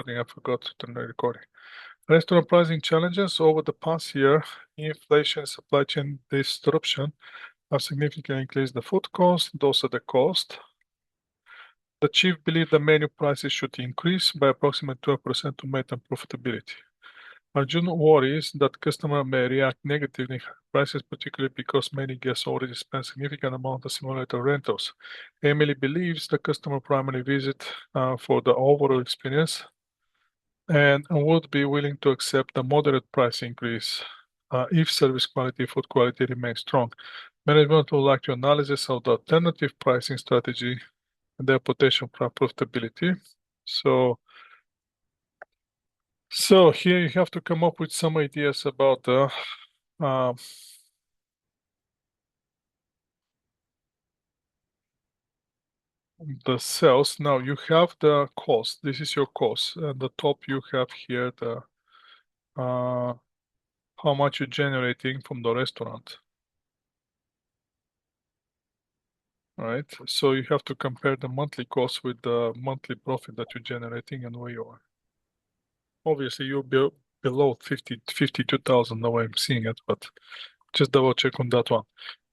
I forgot to turn the recording. Restaurant pricing challenges over the past year, inflation, and supply chain disruption have significantly increased the food cost, those are the cost. The chief believed the menu prices should increase by approximately 12% to maintain profitability. Arjun worries that customers may react negatively to prices, particularly because many guests already spend significant amount of simulator rentals. Emily believes the customer primarily visit for the overall experience and would be willing to accept a moderate price increase if service quality, food quality remains strong. Management would like to analysis of the alternative pricing strategy and their potential for profitability. So here you have to come up with some ideas about uh, the sales. Now you have the cost. This is your cost. At the top you have here the how much you're generating from the restaurant. Right? So you have to compare the monthly cost with the monthly profit that you're generating and where you are. Obviously, you'll be below 52,000 the way I'm seeing it, but just double check on that one.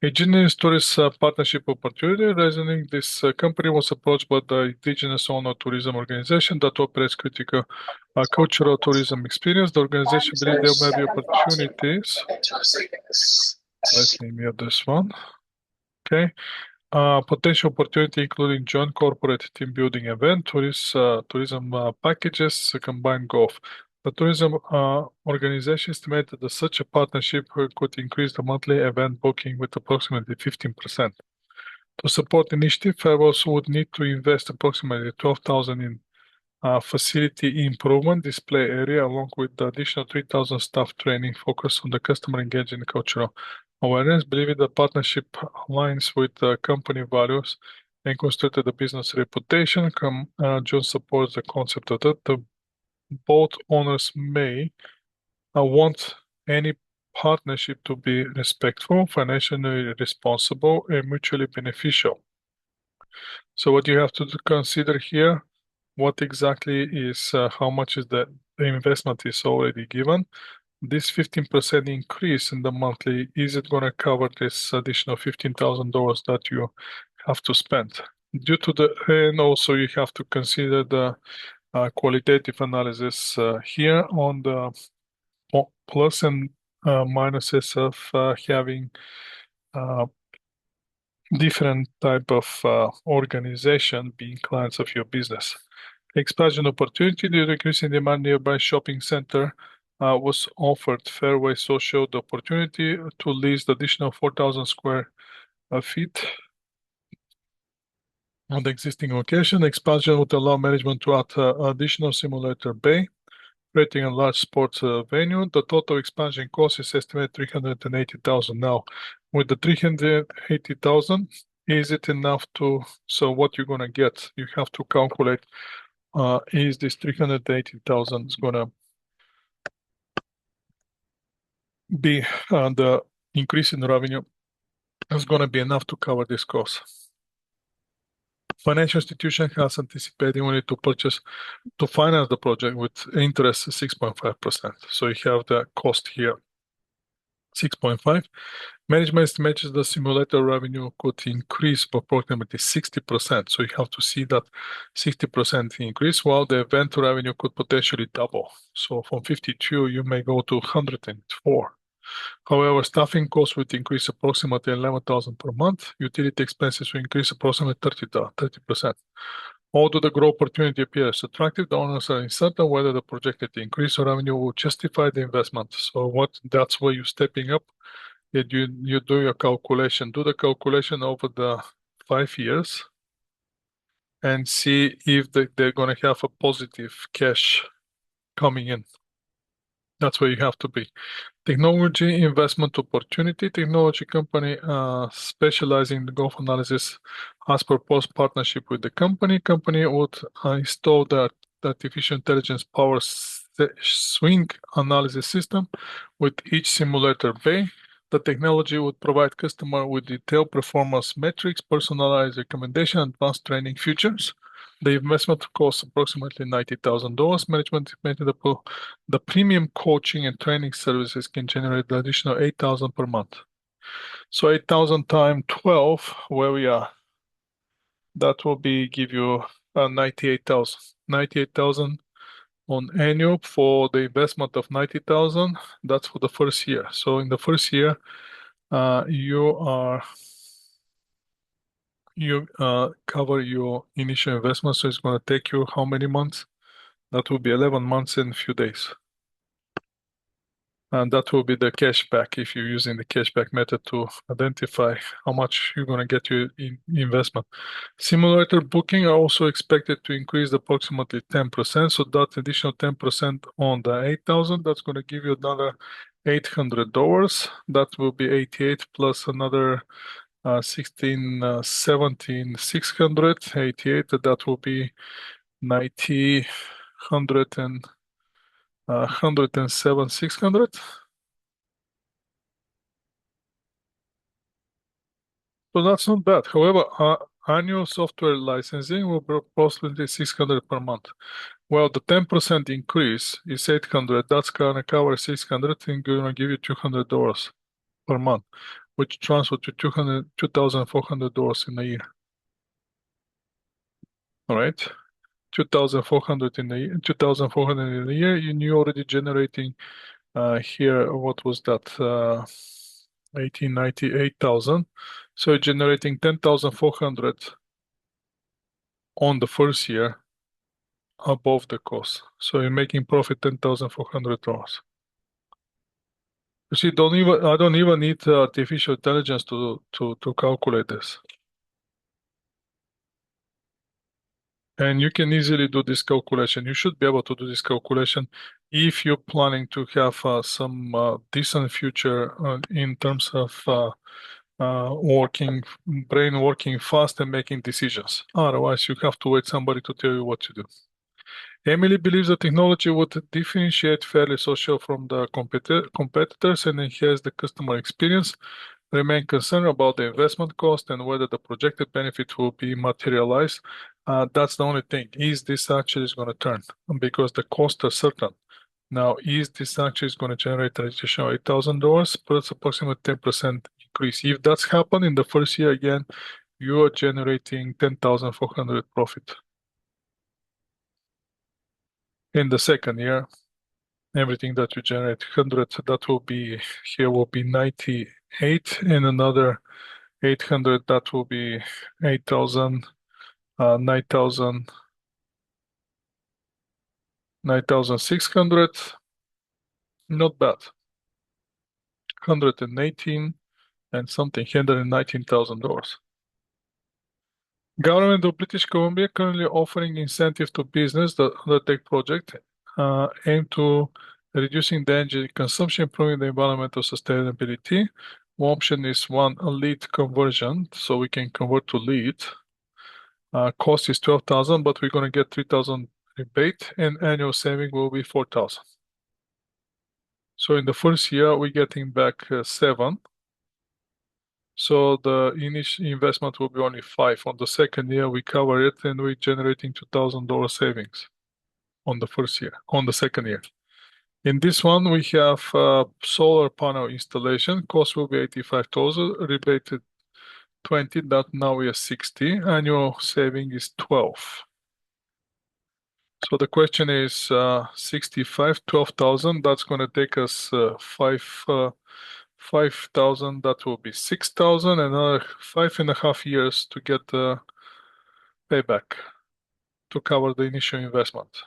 Indigenous Tourist Partnership Opportunity, reasoning this company was approached by the Indigenous Owner Tourism Organization that operates critical cultural tourism experience. The organization believes there may be opportunities. Let me mute this one. Okay. Potential opportunity including joint corporate team building event, tourism packages, combined golf. The tourism organization estimated that such a partnership could increase the monthly event booking with approximately 15%. To support the initiative, Fairwells would need to invest approximately 12,000 in facility improvement display area, along with the additional 3,000 staff training focused on the customer engagement and cultural awareness. Believing the partnership aligns with the company values and constructed the business reputation. John supports the concept of that both owners may want any partnership to be respectful, financially responsible, and mutually beneficial. So what you have to consider here, what exactly is how much is the investment is already given. This 15% increase in the monthly, is it going to cover this additional $15,000 that you have to spend? Due to the, and also you have to consider the qualitative analysis here on the plus and minuses of having different type of organization being clients of your business. Expansion opportunity, the increasing demand nearby shopping center was offered. Fairway so showed the opportunity to lease the additional 4,000 square feet on the existing location. Expansion would allow management to add additional simulator bay, creating a large sports venue. The total expansion cost is estimated 380,000 now. With the 380,000, is it enough to, so what you're gonna get, you have to calculate, is this 380,000 is gonna be, the increase in revenue is gonna be enough to cover this cost. Financial institution has anticipated only to finance the project with interest 6.5%. So you have the cost here, 6.5. Management estimates the simulator revenue could increase by approximately 60%. So you have to see that 60% increase, while the event revenue could potentially double. So from 52, you may go to 104. However, staffing costs would increase approximately 11,000 per month. Utility expenses will increase approximately 30%. Although the growth opportunity appears attractive, the owners are uncertain whether the projected increase in revenue will justify the investment. So that's where you're stepping up. You do your calculation. Do the calculation over the 5 years and see if they're going to have a positive cash coming in. That's where you have to be. Technology investment opportunity. Technology company specializing in golf analysis has proposed partnership with the company. Company would install the artificial intelligence power swing analysis system with each simulator bay. The technology would provide customer with detailed performance metrics, personalized recommendation, advanced training features. The investment costs approximately $90,000. Management estimated the premium coaching and training services can generate the additional 8,000 per month. So 8,000 times 12, where we are, that will be give you 98,000. 98,000 on annual for the investment of 90,000. That's for the first year. So in the first year, you cover your initial investment. So it's going to take you how many months? That will be 11 months and a few days. And that will be the cashback if you're using the cashback method to identify how much you're going to get your investment. Simulator booking are also expected to increase approximately 10%. So that additional 10% on the 8,000, that's going to give you another $800. That will be 88 plus another 16, 17, 600, 88. That will be 90, 100 and 107, 600. So that's not bad. However, annual software licensing will be approximately 600 per month. Well, the 10% increase is 800. That's gonna cover 600 and gonna give you $200 per month, which transfers to $2,400 in a year. All right, 2,400 in a year. 2,400 in a year. You're already generating here. What was that? 98,000. So you're generating 10,400 on the first year above the cost. So you're making profit $10,400. You see, I don't even need artificial intelligence to calculate this. And you can easily do this calculation. You should be able to do this calculation if you're planning to have some decent future in terms of brain working fast and making decisions. Otherwise, you have to wait somebody to tell you what to do. Emily believes that technology would differentiate Fairly Social from the competitors and enhance the customer experience. Remain concerned about the investment cost and whether the projected benefit will be materialized. That's the only thing. Is this actually going to turn? Because the costs are certain. Now, is this actually going to generate an additional $8,000? But it's approximately 10% increase. If that's happened in the first year, again, you are generating 10,400 profit. In the second year, everything that you generate 100, that will be here will be 98, and another 800, that will be 8,000, 9,000, 9,600. Not bad. 118 and something, $119,000. Government of British Columbia currently offering incentive to business that undertake project aim to reducing the energy consumption, improving the environmental sustainability. One option is a lead conversion, so we can convert to lead. Cost is 12,000, but we're going to get 3,000 rebate, and annual saving will be 4,000. So in the first year, we're getting back 7. So the initial investment will be only 5. On the second year, we cover it, and we're generating $2,000 savings on the first year, on the second year. In this one, we have solar panel installation. Cost will be 85,000, rebated 20, that now we are 60. Annual saving is 12. So the question is 65, 12,000. That's going to take us 5,000. That will be 6,000. Another 5.5 years to get the payback to cover the initial investment.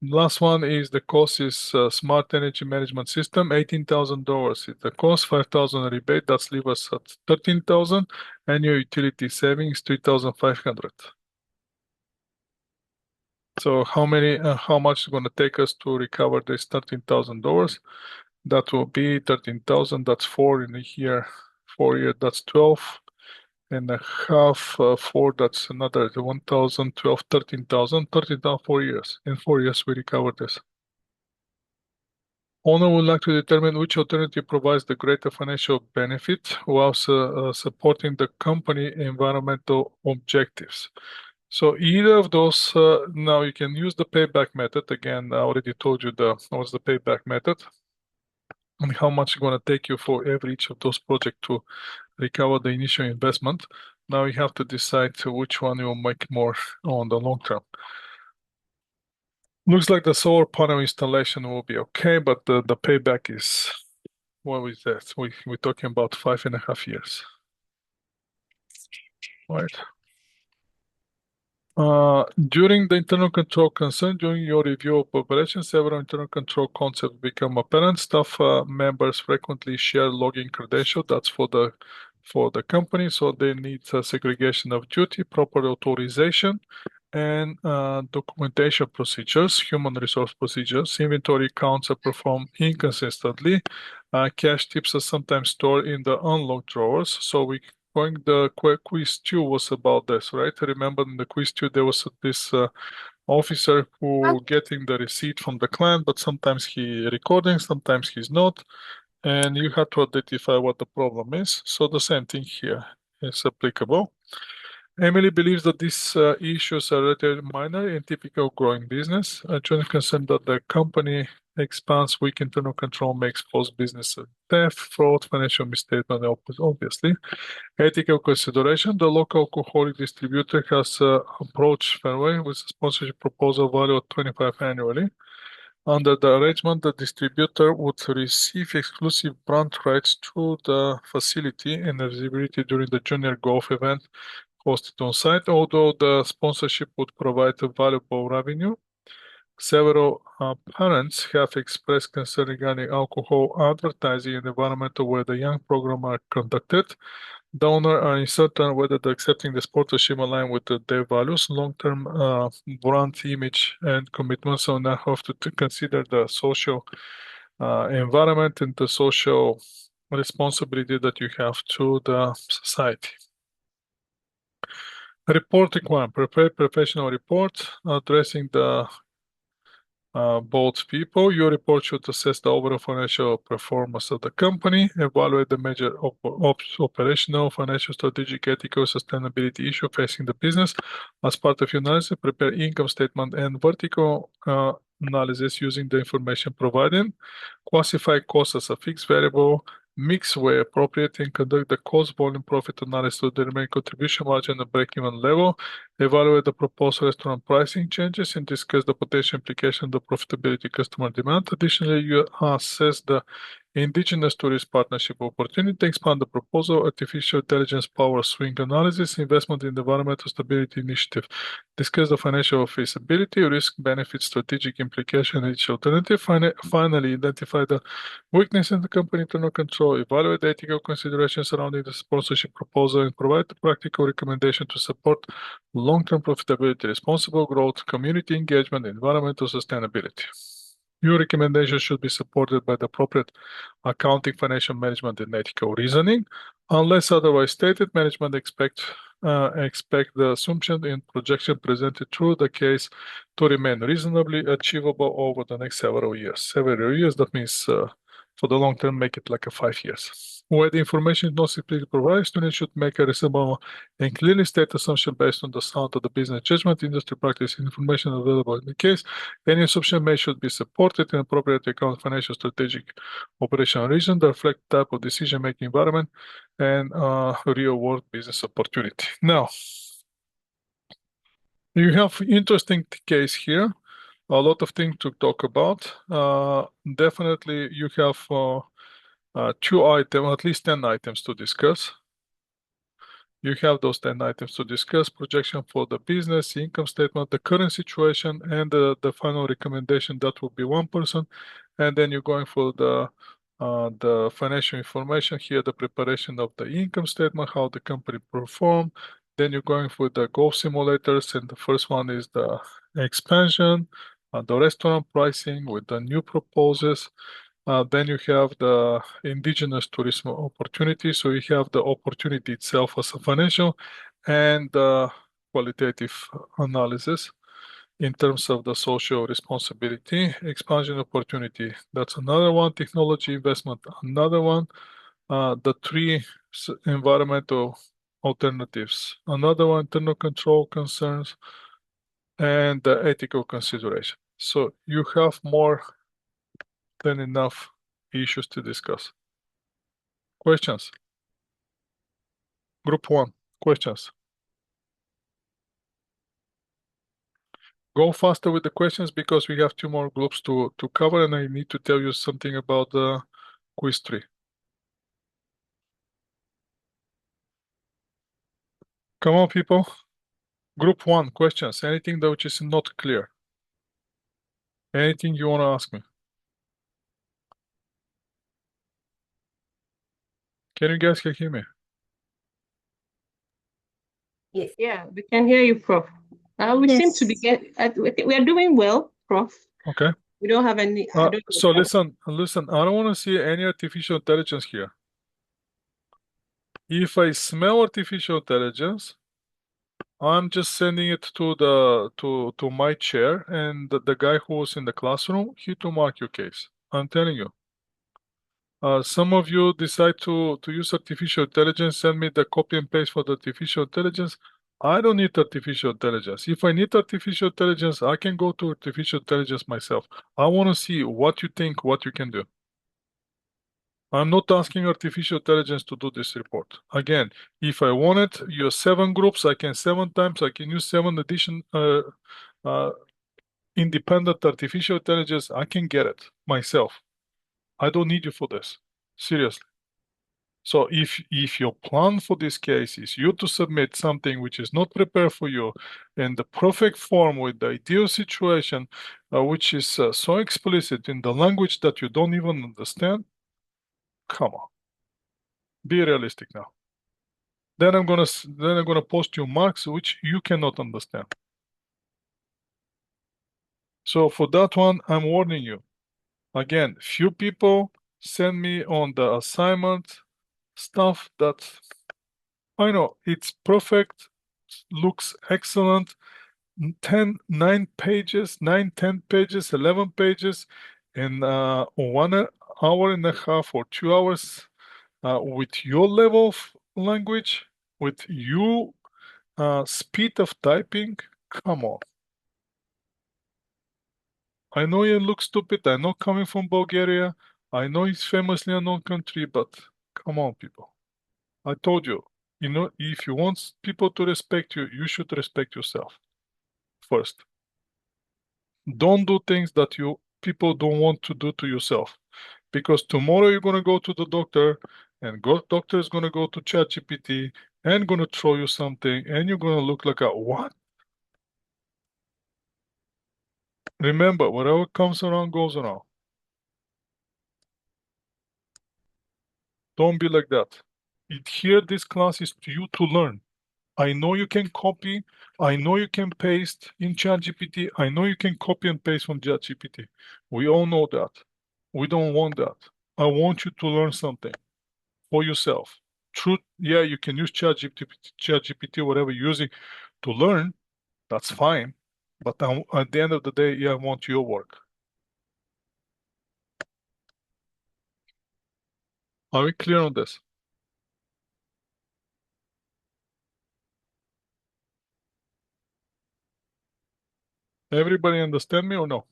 Last one is the cost is smart energy management system, $18,000 is the cost, 5,000 rebate. That's leave us at 13,000. Annual utility savings 3,500. So how much is going to take us to recover this $13,000? That will be 13,000. That's 4 in a year. 4 years, that's 12 and a half. 4, that's another 1,000, 12, 13,000. 13,000, 4 years. In 4 years, we recover this. Owner would like to determine which alternative provides the greater financial benefit while supporting the company environmental objectives. So either of those, now you can use the payback method. Again, I already told you what's the payback method and how much it's going to take you for every each of those projects to recover the initial investment. Now you have to decide to which one you will make more on the long term. Looks like the solar panel installation will be okay, but the payback is, what is that? We're talking about 5.5 years, right? During the internal control concern, during your review of operations, several internal control concepts become apparent. Staff members frequently share login credentials. That's for the company, so they need segregation of duty, proper authorization, and documentation procedures, human resource procedures. Inventory counts are performed inconsistently. Cash tips are sometimes stored in the unlocked drawers. So the quiz 2 was about this, right? Remember in the quiz 2 there was this officer who getting the receipt from the client, but sometimes he recording, sometimes he's not, and you have to identify what the problem is. So the same thing here is applicable. Emily believes that these issues are relatively minor in typical growing business. Joint concerned that the company expands weak internal control makes false business theft, fraud, financial misstatement, obviously. Ethical consideration. The local alcoholic distributor has approached Fairway with a sponsorship proposal value of 25 annually. Under the arrangement, the distributor would receive exclusive brand rights to the facility and visibility during the junior golf event hosted on site, although the sponsorship would provide a valuable revenue. Several parents have expressed concern regarding alcohol advertising in the environment where the young program are conducted. The owner are uncertain whether accepting the sponsorship align with their values, long-term brand image and commitment. So now have to consider the social environment and the social responsibility that you have to the society. Reporting one, prepare professional report addressing the both people. Your report should assess the overall financial performance of the company, evaluate the major operational, financial, strategic, ethical, sustainability issue facing the business. As part of your analysis, prepare income statement and vertical analysis using the information provided. Classify costs as a fixed variable, mix where appropriate, and conduct the cost volume profit analysis to determine contribution margin and break-even level. Evaluate the proposed restaurant pricing changes and discuss the potential implication of the profitability customer demand. Additionally, you assess the indigenous tourist partnership opportunity, expand the proposal, artificial intelligence power swing analysis, investment in the environmental stability initiative. Discuss the financial feasibility, risk, benefit, strategic implication, and each alternative. Finally, identify the weakness in the company internal control, evaluate the ethical considerations surrounding the sponsorship proposal, and provide the practical recommendation to support long-term profitability, responsible growth, community engagement, and environmental sustainability. Your recommendation should be supported by the appropriate accounting, financial management, and ethical reasoning. Unless otherwise stated, management expect the assumption and projection presented through the case to remain reasonably achievable over the next several years. Several years, that means for the long term, make it like 5 years. Where the information is not simply provided, students should make a reasonable and clearly state assumption based on the sound of the business judgment, industry practice, and information available in the case. Any assumption made should be supported and appropriately account financial, strategic, operational reason that reflect type of decision-making environment and real-world business opportunity. Now, you have interesting case here. A lot of things to talk about. Definitely, you have two items, at least 10 items to discuss. You have those 10 items to discuss: projection for the business, income statement, the current situation, and the final recommendation. That will be one person. And then you're going for the financial information here, the preparation of the income statement, how the company performed. Then you're going for the golf simulators, and the first one is the expansion, the restaurant pricing with the new proposals. Then you have the indigenous tourism opportunity. So you have the opportunity itself as a financial and qualitative analysis in terms of the social responsibility. Expansion opportunity, that's another one. Technology investment, another one. The three environmental alternatives. Another one, internal control concerns and the ethical consideration. So you have more than enough issues to discuss. Questions? Group 1, questions. Go faster with the questions because we have 2 more groups to cover, and I need to tell you something about the quiz 3. Come on, people. Group 1, questions. Anything that which is not clear? Anything you want to ask me? Can you guys hear me? Yes. Yeah, we can hear you, Prof. We seem to be we are doing well, Prof. Okay. We don't have any. So listen. I don't want to see any artificial intelligence here. If I smell artificial intelligence, I'm just sending it to my chair, and the guy who was in the classroom, he to mark your case. I'm telling you. Some of you decide to use artificial intelligence, send me the copy and paste for the artificial intelligence. I don't need artificial intelligence. If I need artificial intelligence, I can go to artificial intelligence myself. I want to see what you think, what you can do. I'm not asking artificial intelligence to do this report. Again, if I wanted your 7 groups, I can 7 times, I can use 7 independent artificial intelligence. I can get it myself. I don't need you for this. Seriously. So if your plan for this case is you to submit something which is not prepared for you in the perfect form with the ideal situation, which is so explicit in the language that you don't even understand, come on, be realistic now. Then I'm gonna post you marks which you cannot understand. So for that one, I'm warning you. Again, few people send me on the assignment stuff that I know it's perfect, looks excellent. 9 pages, 9, 10 pages, 11 pages in 1 hour and a half or 2 hours with your level of language, with your speed of typing. Come on. I know you look stupid. I know coming from Bulgaria. I know it's famously a known country, but come on, people. I told you, if you want people to respect you, you should respect yourself first. Don't do things that people don't want to do to yourself. Because tomorrow you're gonna go to the doctor, and doctor is gonna go to ChatGPT and gonna throw you something, and you're gonna look like a what? Remember, whatever comes around goes around. Don't be like that. Here, this class is to you to learn. I know you can copy. I know you can paste in ChatGPT. I know you can copy and paste from ChatGPT. We all know that. We don't want that. I want you to learn something for yourself. True, yeah, you can use ChatGPT, whatever you're using to learn. That's fine. But at the end of the day, yeah, I want your work. Are we clear on this? Everybody understand me or no?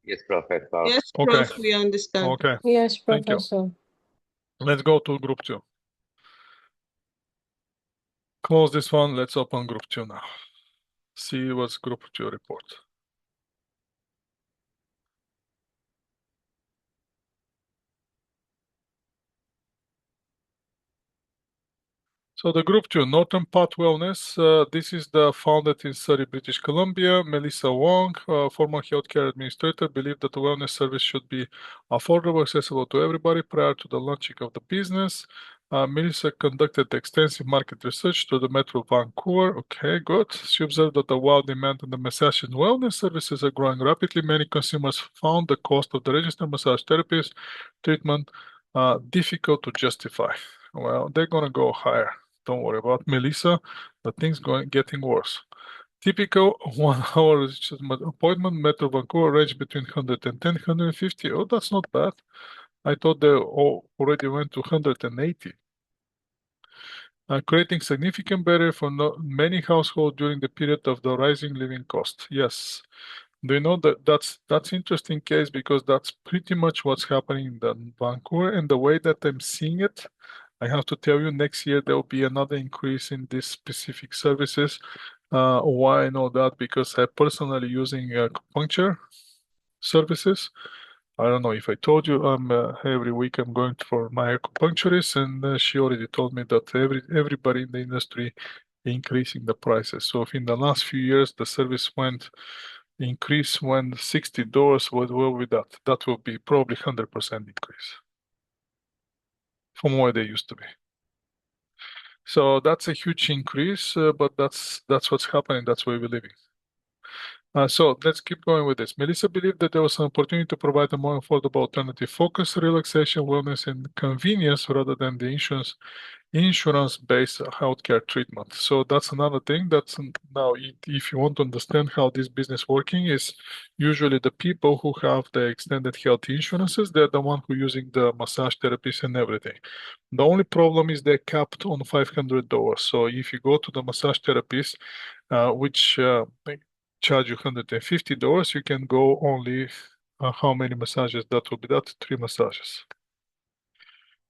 Yes, Professor. Yes, Okay. Prof, we understand. Okay. Yes, Thank you. Professor. Let's go to group 2. Close this one. Let's open group 2 now. See what's group 2 report. So the group 2, Northern Path Wellness. This is the founded in Surrey, British Columbia. Melissa Wong, former healthcare administrator, believed that the wellness service should be affordable, accessible to everybody prior to the launching of the business. Melissa conducted extensive market research to the Metro Vancouver. Okay, good. She observed that the wild demand on the massage and wellness services are growing rapidly. Many consumers found the cost of the registered massage therapist treatment difficult to justify. Well, they're gonna go higher. Don't worry about Melissa. The thing's getting worse. Typical 1 hour appointment, Metro Vancouver range between 110 150. Oh, that's not bad. I thought they already went to 180. Creating significant barrier for many households during the period of the rising living cost. Yes. Do you know that that's interesting case because that's pretty much what's happening in the Vancouver and the way that I'm seeing it. I have to tell you, next year there will be another increase in these specific services. Why I know that? Because I personally using acupuncture services. I don't know if I told you, every week I'm going for my acupuncturist, and she already told me that everybody in the industry increasing the prices. So if in the last few years the service increase when $60, what will be that? That will be probably 100% increase from where they used to be. So that's a huge increase, but that's what's happening. That's where we're living. So let's keep going with this. Melissa believed that there was an opportunity to provide a more affordable alternative, focus, relaxation, wellness, and convenience rather than the insurance-based healthcare treatment. So that's another thing. That's now, if you want to understand how this business working, is usually the people who have the extended health insurances, they're the one who using the massage therapies and everything. The only problem is they're capped on $500. So if you go to the massage therapist, which they charge you $150, you can go only how many massages that will be? That 3 massages.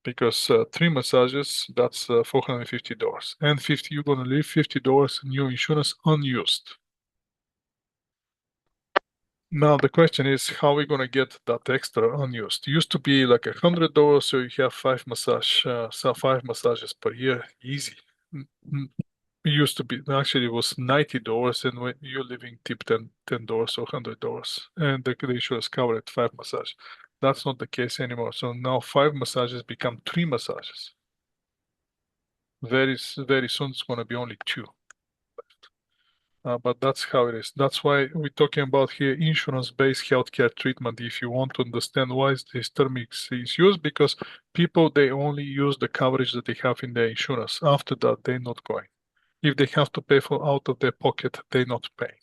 Because 3 massages, that's $450. And you're gonna leave $50 in your insurance unused. Now the question is how are we gonna get that extra unused? It used to be like $100, so you have 5 massages per year, easy. It used to be actually it was $90, and when you're leaving tip $10 or $100, and the insurance covered 5 massages. That's not the case anymore. So now 5 massages become 3 massages. Very soon it's gonna be only 2. But that's how it is. That's why we're talking about here insurance-based healthcare treatment. If you want to understand why this term is used, because people they only use the coverage that they have in their insurance. After that, they're not going. If they have to pay for out of their pocket, they're not paying.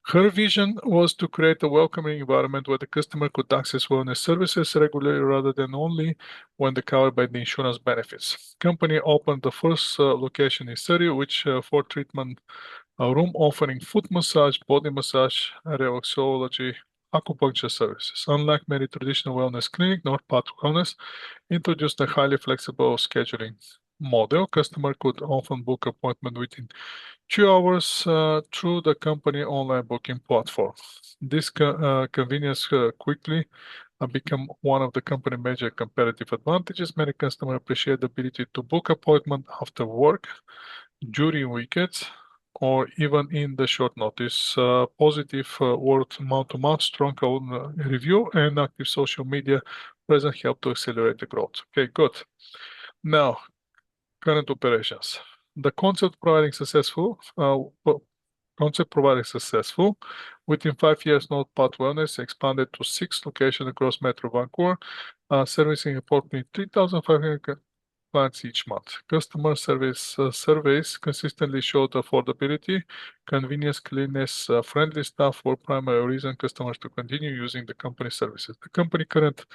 Her vision was to create a welcoming environment where the customer could access wellness services regularly rather than only when they're covered by the insurance benefits. Company opened the first location in Surrey, which for treatment a room offering foot massage, body massage, reflexology, acupuncture services. Unlike many traditional wellness clinics, Northpath Wellness introduced a highly flexible scheduling model. Customer could often book appointment within 2 hours through the company online booking platform. This convenience quickly become one of the company major competitive advantages. Many customers appreciate the ability to book appointment after work, during weekends, or even in the short notice. Positive word mouth-to-mouth, strong review, and active social media presence help to accelerate the growth. Okay, good. Now, current operations. The concept providing successful. Within 5 years, Northpath Wellness expanded to 6 locations across Metro Vancouver, servicing approximately 3,500 clients each month. Customer service surveys consistently showed affordability, convenience, cleanliness, friendly staff were primary reason customers to continue using the company services. The company current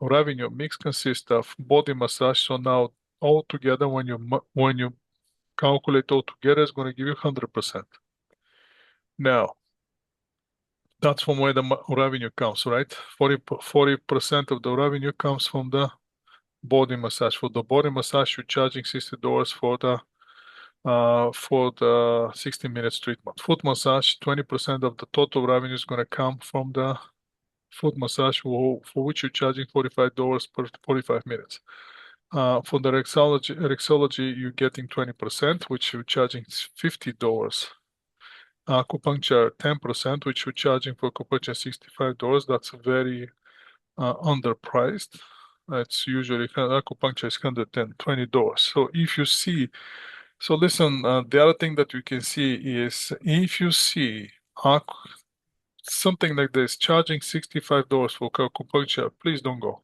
revenue mix consists of body massage, so now all together when you calculate all together, it's going to give you 100%. Now, that's from where the revenue comes, right? 40% of the revenue comes from the body massage. For the body massage, you're charging $60 for the 60 minutes treatment. Foot massage, 20% of the total revenue is going to come from the foot massage, for which you're charging $45 per 45 minutes. For the reflexology, you're getting 20%, which you're charging $50. Acupuncture 10%, which you're charging for acupuncture $65. That's very underpriced. It's usually acupuncture is $120. So if you see, so listen, the other thing that you can see is if you see something like this charging $65 for acupuncture, please don't go.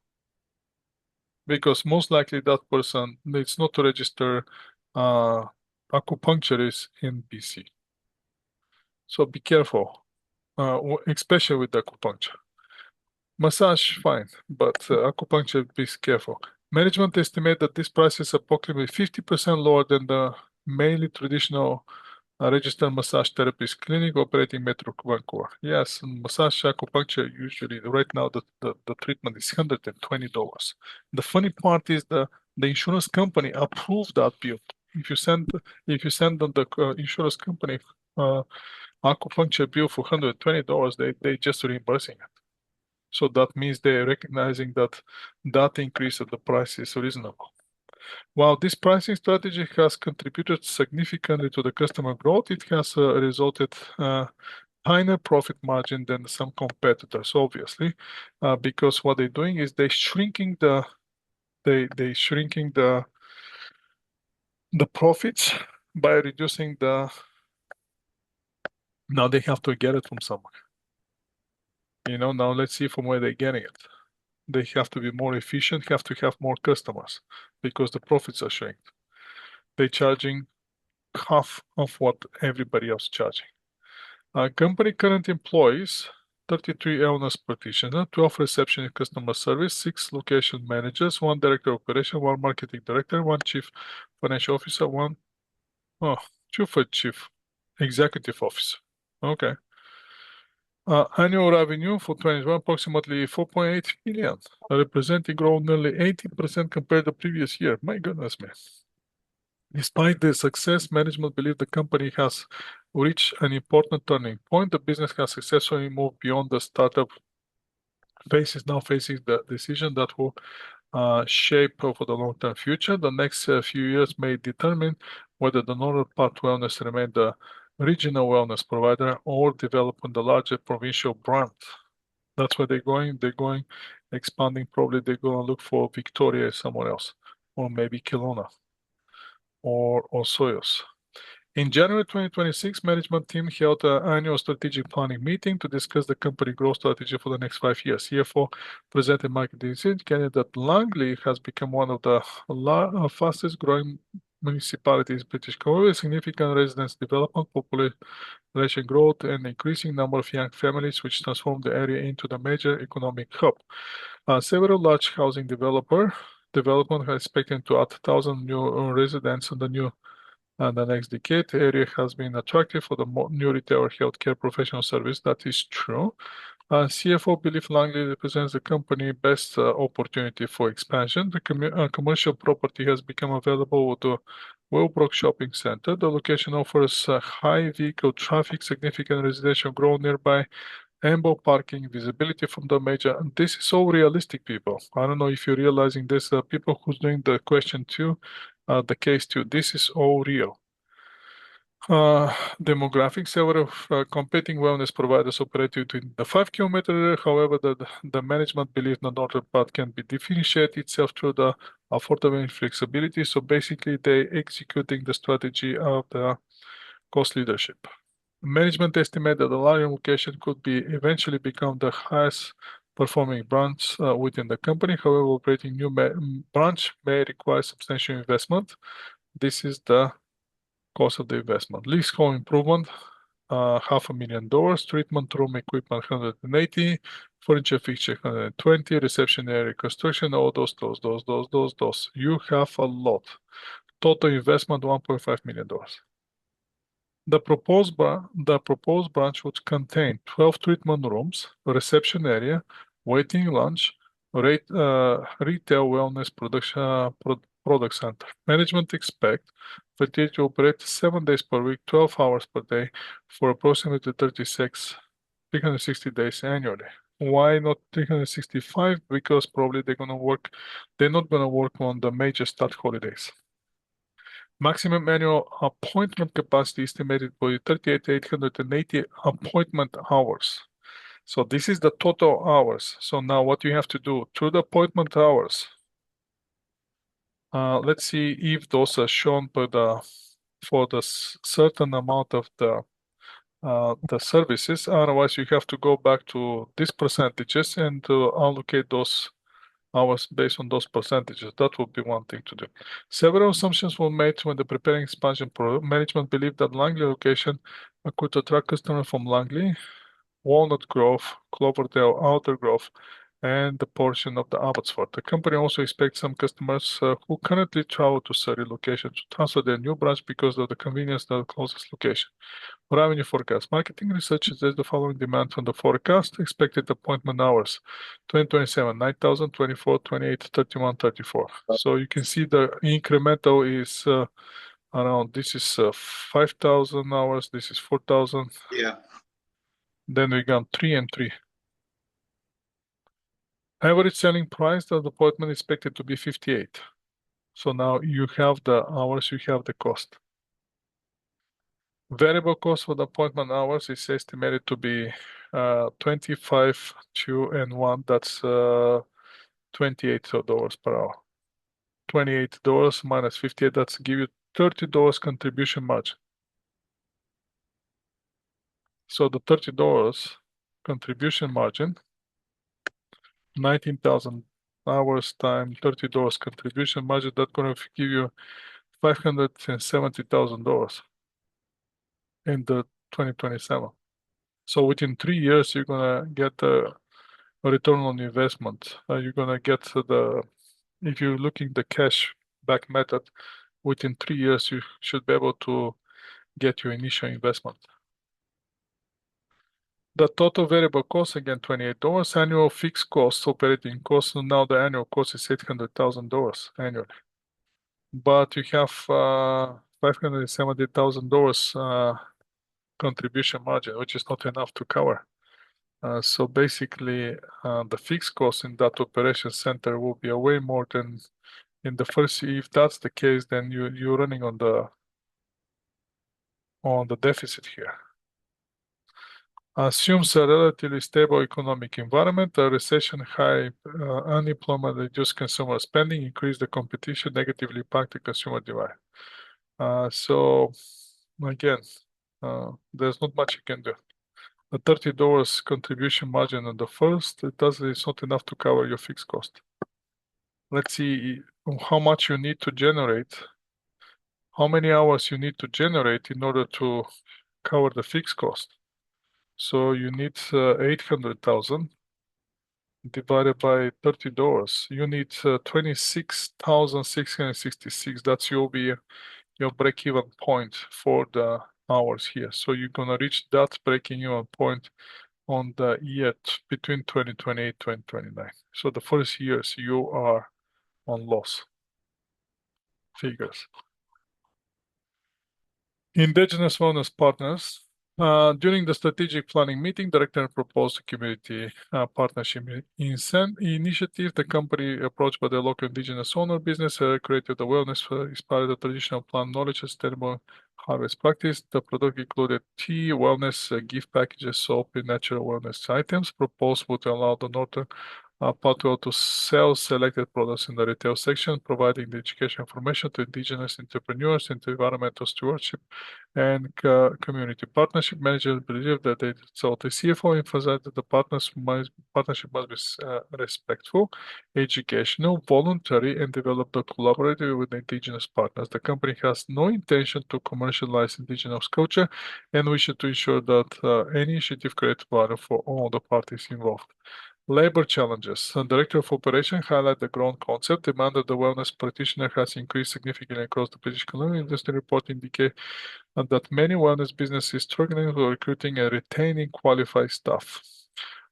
Because most likely that person needs not to register acupuncturist in BC. So be careful, especially with acupuncture. Massage, fine, but acupuncture, be careful. Management estimate that this price is approximately 50% lower than the mainly traditional registered massage therapist clinic operating Metro Vancouver. Yes, massage acupuncture usually right now the treatment is $120. The funny part is the insurance company approved that bill. If you send them the insurance company acupuncture bill for $120, they just reimbursing it. So that means they're recognizing that increase of the price is reasonable. While this pricing strategy has contributed significantly to the customer growth, it has resulted higher profit margin than some competitors, obviously, because what they're doing is they shrinking the profits by reducing the. Now they have to get it from somewhere. Now let's see from where they're getting it. They have to be more efficient, have to have more customers because the profits are shrinking. They're charging half of what everybody else charging. Company current employees, 33 owners practitioner, 12 reception and customer service, 6 location managers, 1 director of operation, 1 marketing director, 1 chief financial officer, 1 chief executive officer. Okay. Annual revenue for 2021 approximately 4.8 million, representing growth nearly 80% compared to the previous year. My goodness me. Despite the success, management believe the company has reached an important turning point. The business has successfully moved beyond the startup phase, is now facing the decision that will shape for the long-term future. The next few years may determine whether the Northern Part Wellness remain the regional wellness provider or develop on the larger provincial brand. That's where they're going. They're going expanding. Probably they're going to look for Victoria somewhere else, or maybe Kelowna or Soyuz. In January 2026, management team held an annual strategic planning meeting to discuss the company growth strategy for the next 5 years. CFO presented market insights indicating that Langley has become one of the fastest growing municipalities in British Columbia, significant residence development, population growth, and increasing number of young families, which transformed the area into the major economic hub. Several large housing development are expected to add 1,000 new residents in the next decade. The area has been attractive for the new retail healthcare professional service. That is true. CFO believe Langley represents the company best opportunity for expansion. The commercial property has become available with the Willbrook Shopping Center. The location offers high vehicle traffic, significant residential growth nearby, ample parking, visibility from the major. And this is all realistic, people. I don't know if you're realizing this. People who's doing the question too, the case too. This is all real. Demographics, several competing wellness providers operate within the 5 kilometer area. However, the management believes the northern part can be differentiate itself through the affordability and flexibility. So basically, they executing the strategy of the cost leadership. Management estimate that the larger location could be eventually become the highest performing branch within the company. However, operating new branch may require substantial investment. This is the cost of the investment. Leasehold improvement, $500,000. Treatment room equipment, 180. Furniture fixture, 120. Reception area construction, all those. You have a lot. Total investment, $1.5 million. The proposed branch would contain 12 treatment rooms, reception area, waiting lounge, retail wellness product center. Management expect facility to operate 7 days per week, 12 hours per day for approximately 360 days annually. Why not 365? Because probably they're not gonna work on the major start holidays. Maximum annual appointment capacity estimated by 38,880 appointment hours. So this is the total hours. So now what you have to do through the appointment hours. Let's see if those are shown for the certain amount of the services. Otherwise, you have to go back to these percentages and to allocate those hours based on those percentages. That would be one thing to do. Several assumptions were made when the preparing expansion program. Management believed that Langley location could attract customers from Langley, Walnut Grove, Cloverdale, Outer Grove, and the portion of the Abbotsford. The company also expects some customers who currently travel to Surrey location to transfer their new branch because of the convenience of the closest location. Revenue forecast. Marketing research suggests the following demand from the forecast. Expected appointment hours 2027, 9,000, 24, 28, 31, 34. So you can see the incremental is around, this is 5,000 hours, this is 4,000. Yeah. Then we got 3 and 3. Average selling price of the appointment is expected to be 58. So now you have the hours, you have the cost. Variable cost for the appointment hours is estimated to be 25, 2, and 1. That's $28 per hour. $28 minus 58, that's give you $30 contribution margin. So the $30 contribution margin, 19,000 hours times $30 contribution margin, that's going to give you $570,000 in the 2027. So within 3 years, you're gonna get a return on investment. You're gonna get if you're looking the cash back method, within 3 years, you should be able to get your initial investment. The total variable cost, again, $28. Annual fixed cost, operating cost, now the annual cost is $800,000 annually. But you have $570,000 contribution margin, which is not enough to cover. So basically, the fixed cost in that operation center will be way more than in the first year. If that's the case, then you're running on the deficit here. Assumes a relatively stable economic environment, a recession, high unemployment, reduced consumer spending, increase the competition, negatively impact the consumer demand. So again, there's not much you can do. The $30 contribution margin on the first, it's not enough to cover your fixed cost. Let's see how much you need to generate, how many hours you need to generate in order to cover the fixed cost. So you need 800,000 divided by $30. You need 26,666. That's your break-even point for the hours here. So you're gonna reach that break-even point on the year between 2028 and 2029. So the first years you are on loss figures. Indigenous wellness partners. During the strategic planning meeting, director proposed a community partnership initiative. The company, approached by the local indigenous owner business, created the wellness inspired the traditional plant knowledge and sustainable harvest practice. The product included tea, wellness gift packages, soap, and natural wellness items. Proposed would allow the northern Patrol to sell selected products in the retail section, providing the education information to indigenous entrepreneurs into environmental stewardship and community partnership. Managers believe that the CFO emphasized that the partnership must be respectful, educational, voluntary, and developed collaboratively with indigenous partners. The company has no intention to commercialize indigenous culture and wishes to ensure that any initiative creates value for all the parties involved. Labor challenges. The Director of Operations highlighted the growth concept. Demand of the wellness practitioner has increased significantly across the British Columbia. Industry report indicate that many wellness businesses struggling with recruiting and retaining qualified staff.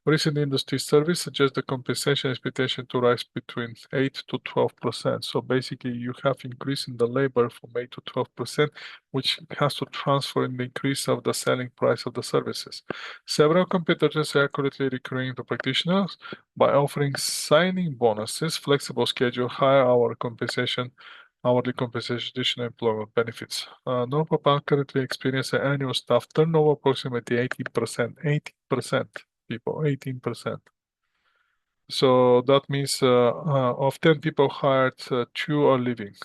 Recent industry surveys suggest the compensation expectation to rise between 8 to 12%. So basically, you have increase in the labor from 8 to 12%, which has to transfer in the increase of the selling price of the services. Several competitors are accurately recruiting the practitioners by offering signing bonuses, flexible schedule, higher hourly compensation, additional employment benefits. Norfolk Bank currently experiences an annual staff turnover approximately 18%. 18%. People, 18%. So that means of 10 people hired, 2 are leaving.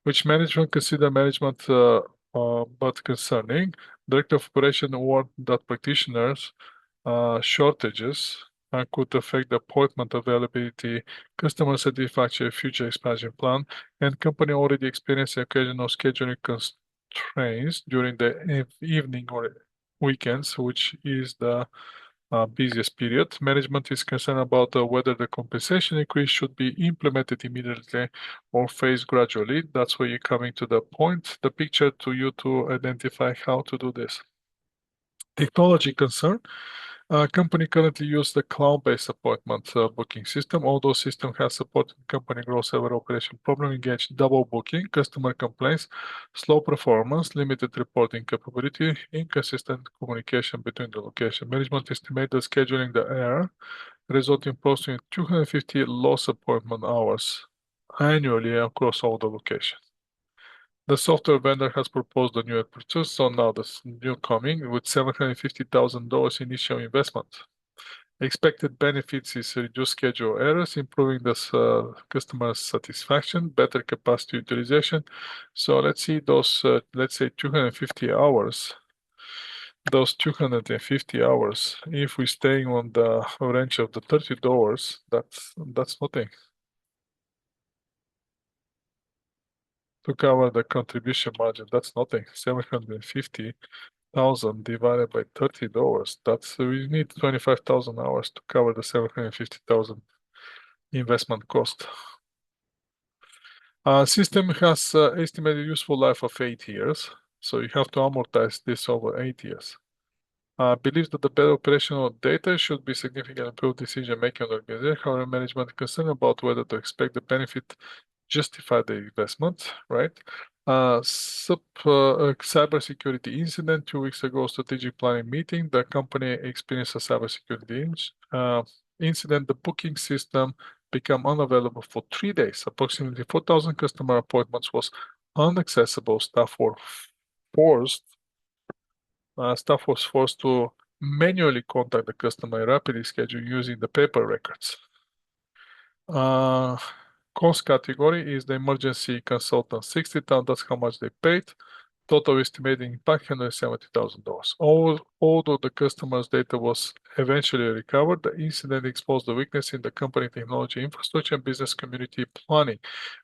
Which management consider management but concerning. Director of Operation warned that practitioners shortages could affect the appointment availability, customer satisfaction, future expansion plan, and company already experienced occasional scheduling constraints during the evening or weekends, which is the busiest period. Management is concerned about whether the compensation increase should be implemented immediately or phased gradually. That's where you're coming to the point, the picture to you to identify how to do this. Technology concern. Company currently use the cloud-based appointment booking system. Although system has supported company growth, several operation problem engage double booking, customer complaints, slow performance, limited reporting capability, inconsistent communication between the location. Management estimate that scheduling the error resulting in 250 lost appointment hours annually across all the locations. The software vendor has proposed a new approach, so now this new coming with $750,000 initial investment. Expected benefits is reduced schedule errors, improving the customer satisfaction, better capacity utilization. So let's see those, let's say 250 hours. Those 250 hours, if we're staying on the range of the $30, that's nothing. To cover the contribution margin, that's nothing. 750,000 divided by $30. That's we need 25,000 hours to cover the 750,000 investment cost. System has estimated useful life of 8 years, so you have to amortize this over 8 years. Believes that the better operational data should be significantly improve decision making on the organization. However, management is concerned about whether to expect the benefit justify the investment, right? Cybersecurity incident 2 weeks ago, strategic planning meeting. The company experienced a cybersecurity incident. The booking system became unavailable for 3 days. Approximately 4,000 customer appointments was unaccessible. Forced Staff was forced to manually contact the customer and rapidly schedule using the paper records. Cost category is the emergency consultant, 60,000, that's how much they paid. Total estimated impact, $170,000. Although the customer's data was eventually recovered, the incident exposed the weakness in the company technology infrastructure and business community planning.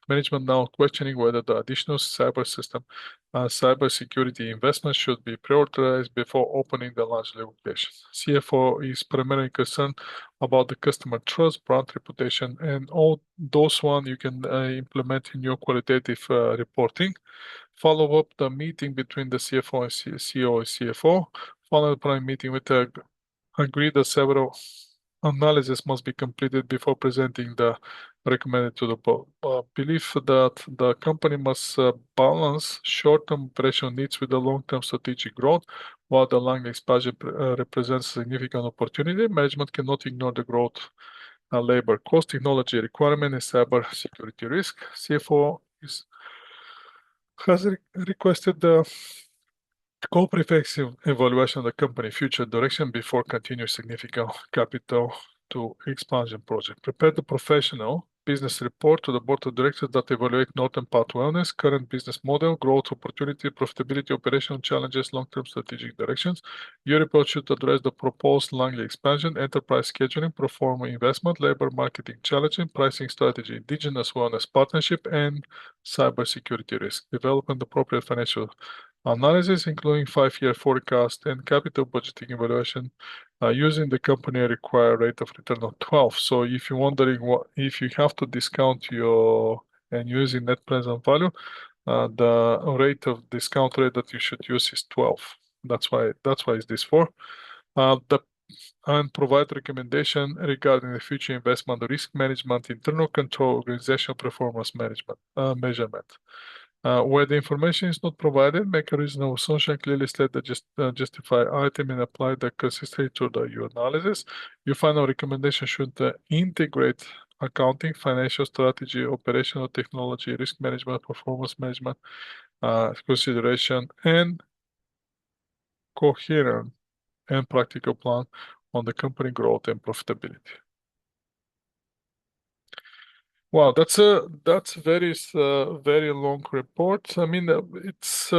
Management now questioning whether the additional cybersecurity investment should be prioritized before opening the large location. CFO is primarily concerned about the customer trust, brand reputation, and all those one you can implement in your qualitative reporting. Follow up the meeting between the CFO and CEO and CFO. Follow up the meeting with agree that several analysis must be completed before presenting the recommended to the board. Belief that the company must balance short-term operational needs with the long-term strategic growth. While the long expansion represents a significant opportunity, management cannot ignore the growth labor cost, technology requirement, and cyber security risk. CFO has requested the comprehensive evaluation of the company future direction before continuing significant capital to expansion project. Prepare the professional business report to the board of directors that evaluate Northern Path Wellness, current business model, growth opportunity, profitability, operational challenges, long-term strategic directions. Your report should address the proposed Langley expansion, enterprise scheduling, pro forma investment, labor marketing challenging, pricing strategy, indigenous wellness partnership, and cybersecurity risk. Development appropriate financial analysis, including 5-year forecast and capital budgeting evaluation, using the company required rate of return of 12. So if you're wondering if you have to discount your and using net present value, the rate of discount rate that you should use is 12. That's why it's this for. And provide recommendation regarding the future investment, risk management, internal control, organizational performance management measurement. Where the information is not provided, make a reasonable assumption, clearly state the justify item and apply the consistency to your analysis. Your final recommendation should integrate accounting, financial strategy, operational technology, risk management, performance management, consideration, and coherent and practical plan on the company growth and profitability. Wow, that's very long report. I mean, it's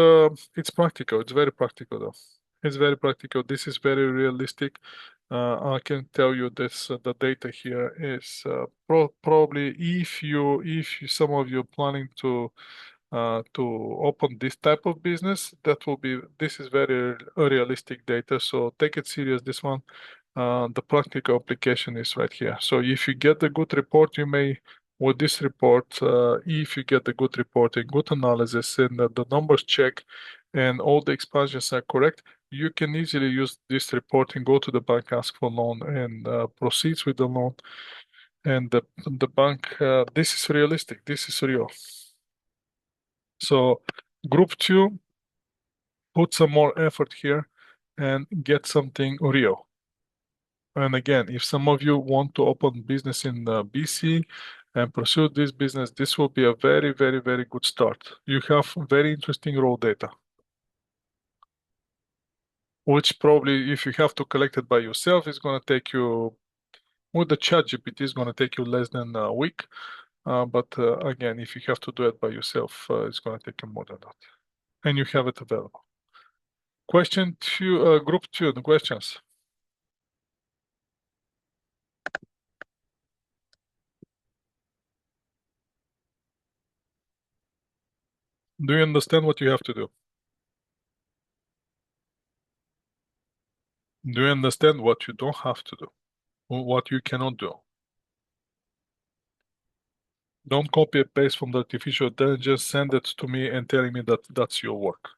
practical. It's very practical though. It's very practical. This is very realistic. I can tell you this. The data here is probably if some of you are planning to open this type of business, this is very realistic data. So take it serious. This one. The practical application is right here. So if you get a good report, you may, with this report, if you get a good report and good analysis and the numbers check and all the expansions are correct, you can easily use this report and go to the bank, ask for loan and proceeds with the loan. And the bank, this is realistic, this is real. So group two, put some more effort here and get something real. And again, if some of you want to open business in BC and pursue this business, this will be a very, very, very good start. You have very interesting raw data, which probably if you have to collect it by yourself, is going to take you, with the chat GPT, is going to take you less than a week. But again, if you have to do it by yourself, it's going to take you more than that. And you have it available. Question two, group two, the questions. Do you understand what you have to do? Do you understand what you don't have to do? What you cannot do? Don't copy and paste from the artificial intelligence, send it to me and telling me that that's your work.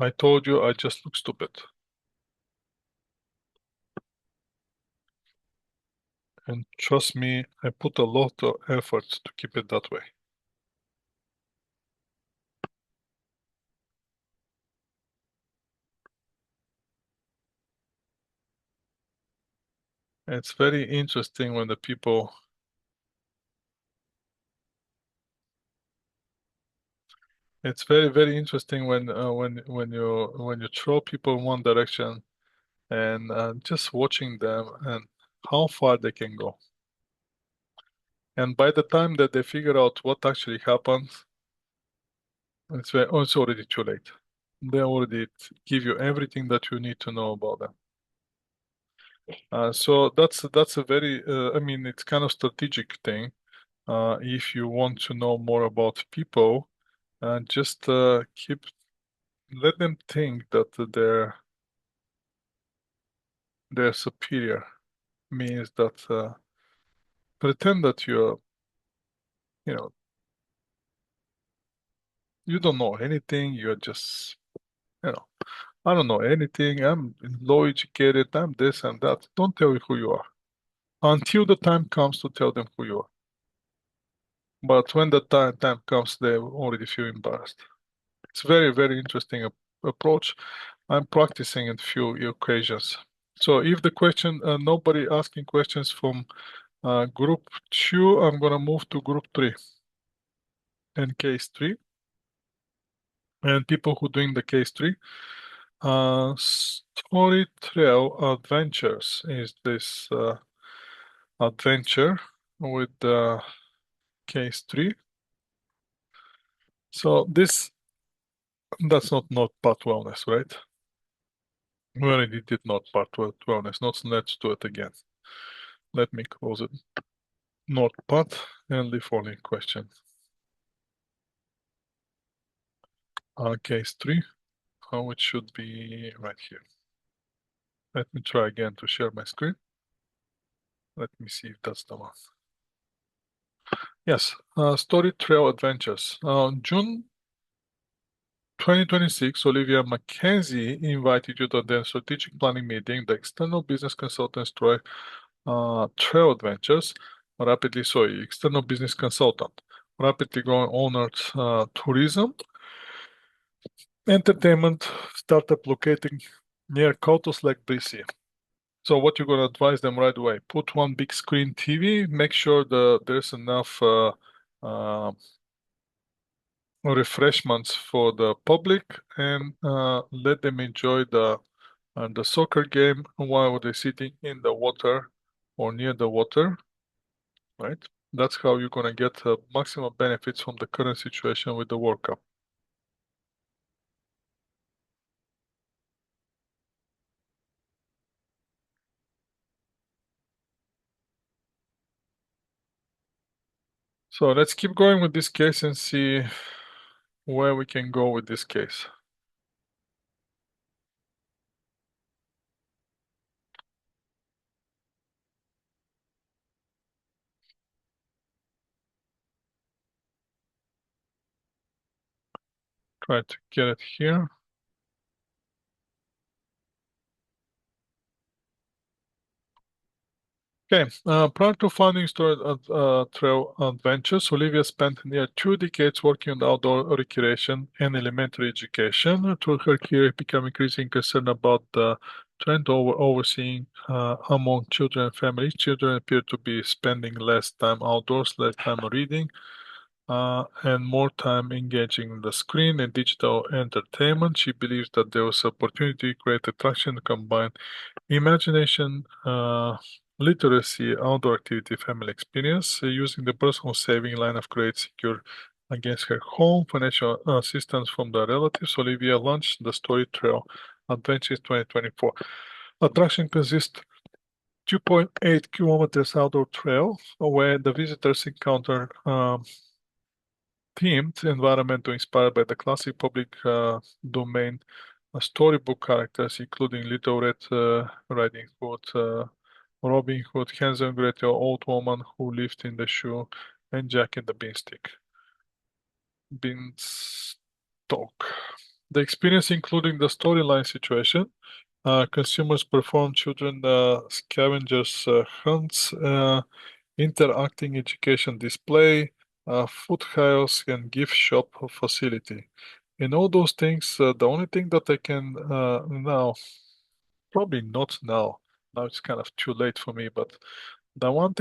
I told you I just look stupid. And trust me, I put a lot of effort to keep it that way. It's very interesting when the people, it's very, very interesting when you throw people in one direction and just watching them and how far they can go. And by the time that they figure out what actually happened, it's already too late. They already give you everything that you need to know about them. So that's a very, I mean, it's kind of strategic thing. If you want to know more about people, just let them think that they're superior. Means that pretend that you know, you don't know anything. You're just, you know, I don't know anything. I'm low educated. I'm this and that. Don't tell you who you are until the time comes to tell them who you are. But when the time comes, they already feel embarrassed. It's very, very interesting approach. I'm practicing in few occasions. So if the question, nobody asking questions from group two, I'm gonna move to group three and case three. And people who doing the case three, Story Trail Adventures is this adventure with case three. So that's not part wellness, right? We already did not part wellness. Let's do it again. Let me close it. Not part and leave only question. Case three, which should be right here. Let me try again to share my screen. Let me see if that's the one. Yes, Story Trail Adventures. June 2026, Olivia Mackenzie invited you to the strategic planning meeting, the external business consultants Trail Adventures, external business consultant, rapidly growing owner tourism, entertainment startup located near Kautos Lake, BC. So what you're going to advise them right away, put one big screen TV, make sure that there's enough uh, refreshments for the public and let them enjoy the soccer game while they're sitting in the water or near the water, right? That's how you're going to get maximum benefits from the current situation with the World Cup. So let's keep going with this case and see where we can go with this case. Try to get it here. Okay, prior to founding Story Trail Adventures, Olivia spent near 2 decades working on outdoor recreation and elementary education. Through her career, became increasingly concerned about the trend overseeing among children and families. Children appear to be spending less time outdoors, less time reading, and more time engaging in the screen and digital entertainment. She believes that there was opportunity to create attraction, combine imagination, literacy, outdoor activity, family experience, using the personal saving line of credit secure against her home, financial assistance from the relatives. Olivia launched the Story Trail Adventures 2024. Attraction consists 2.8 kilometers outdoor trail where the visitors encounter themed environment inspired by the classic public domain storybook characters, including Little Red Riding Hood, Robin Hood, Hansel and Gretel, Old Woman Who Lived in the Shoe, and Jack and the Beanstalk. The experience, including the storyline situation, consumers perform children scavengers hunts, interacting education display, food halls, and gift shop facility. And all those things, the only thing that I can now, probably not now, now it's kind of too late for me, but the one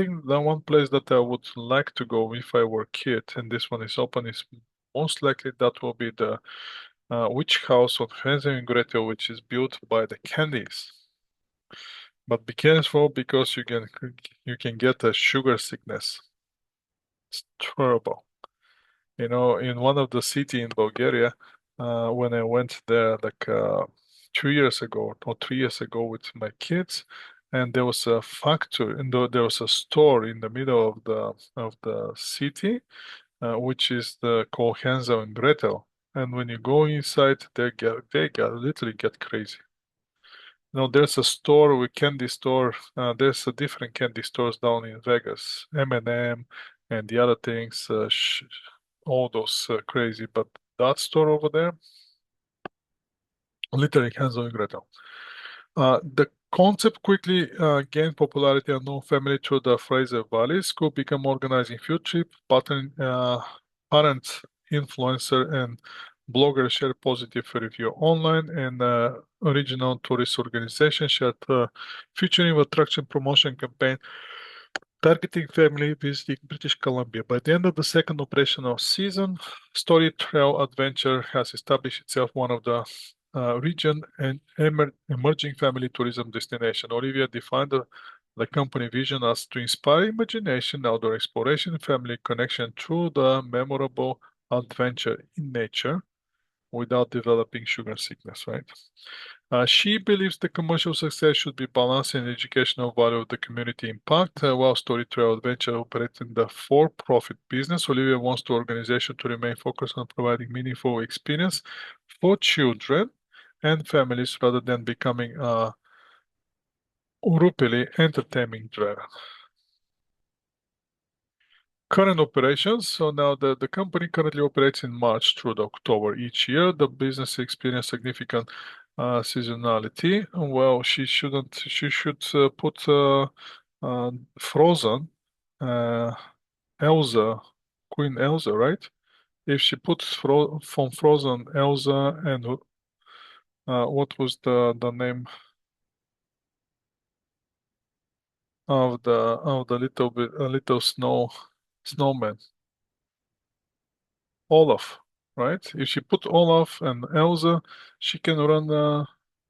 place that I would like to go if I were a kid, and this one is open, is most likely that will be the witch house of Hansel and Gretel, which is built by the candies. But be careful because you can get a sugar sickness. It's terrible. You know, in one of the city in Bulgaria, when I went there like 2 years ago or 3 years ago with my kids, and there was a factory and there was a store in the middle of the city, which is the called Hansel and Gretel. And when you go inside, they get literally get crazy. No, there's a store with candy store. There's a different candy stores down in Vegas, M&M, and the other things, all those crazy. But that store over there, literally Hansel and Gretel. The concept quickly gained popularity among family through the Fraser Valley. School became organizing field trip, parents, influencer, and bloggers shared positive review online, and original tourist organization shared featuring attraction promotion campaign targeting family visiting British Columbia. By the end of the second operational season, Story Trail Adventure has established itself one of the region and emerging family tourism destination. Olivia defined the company vision as to inspire imagination, outdoor exploration, family connection through the memorable adventure in nature without developing sugar sickness, right? She believes the commercial success should be balanced in educational value of the community impact. While Story Trail Adventure operates in the for-profit business, Olivia wants the organization to remain focused on providing meaningful experience for children and families rather than becoming rupely entertainment driven. Current operations. So now the company currently operates in March through the October each year. The business experience significant seasonality. Well, she should put Frozen, uh, Elsa, Queen Elsa, right? If she puts from Frozen Elsa and what was the name of the little snowman? Olaf, right? If she put Olaf and Elsa, she can run the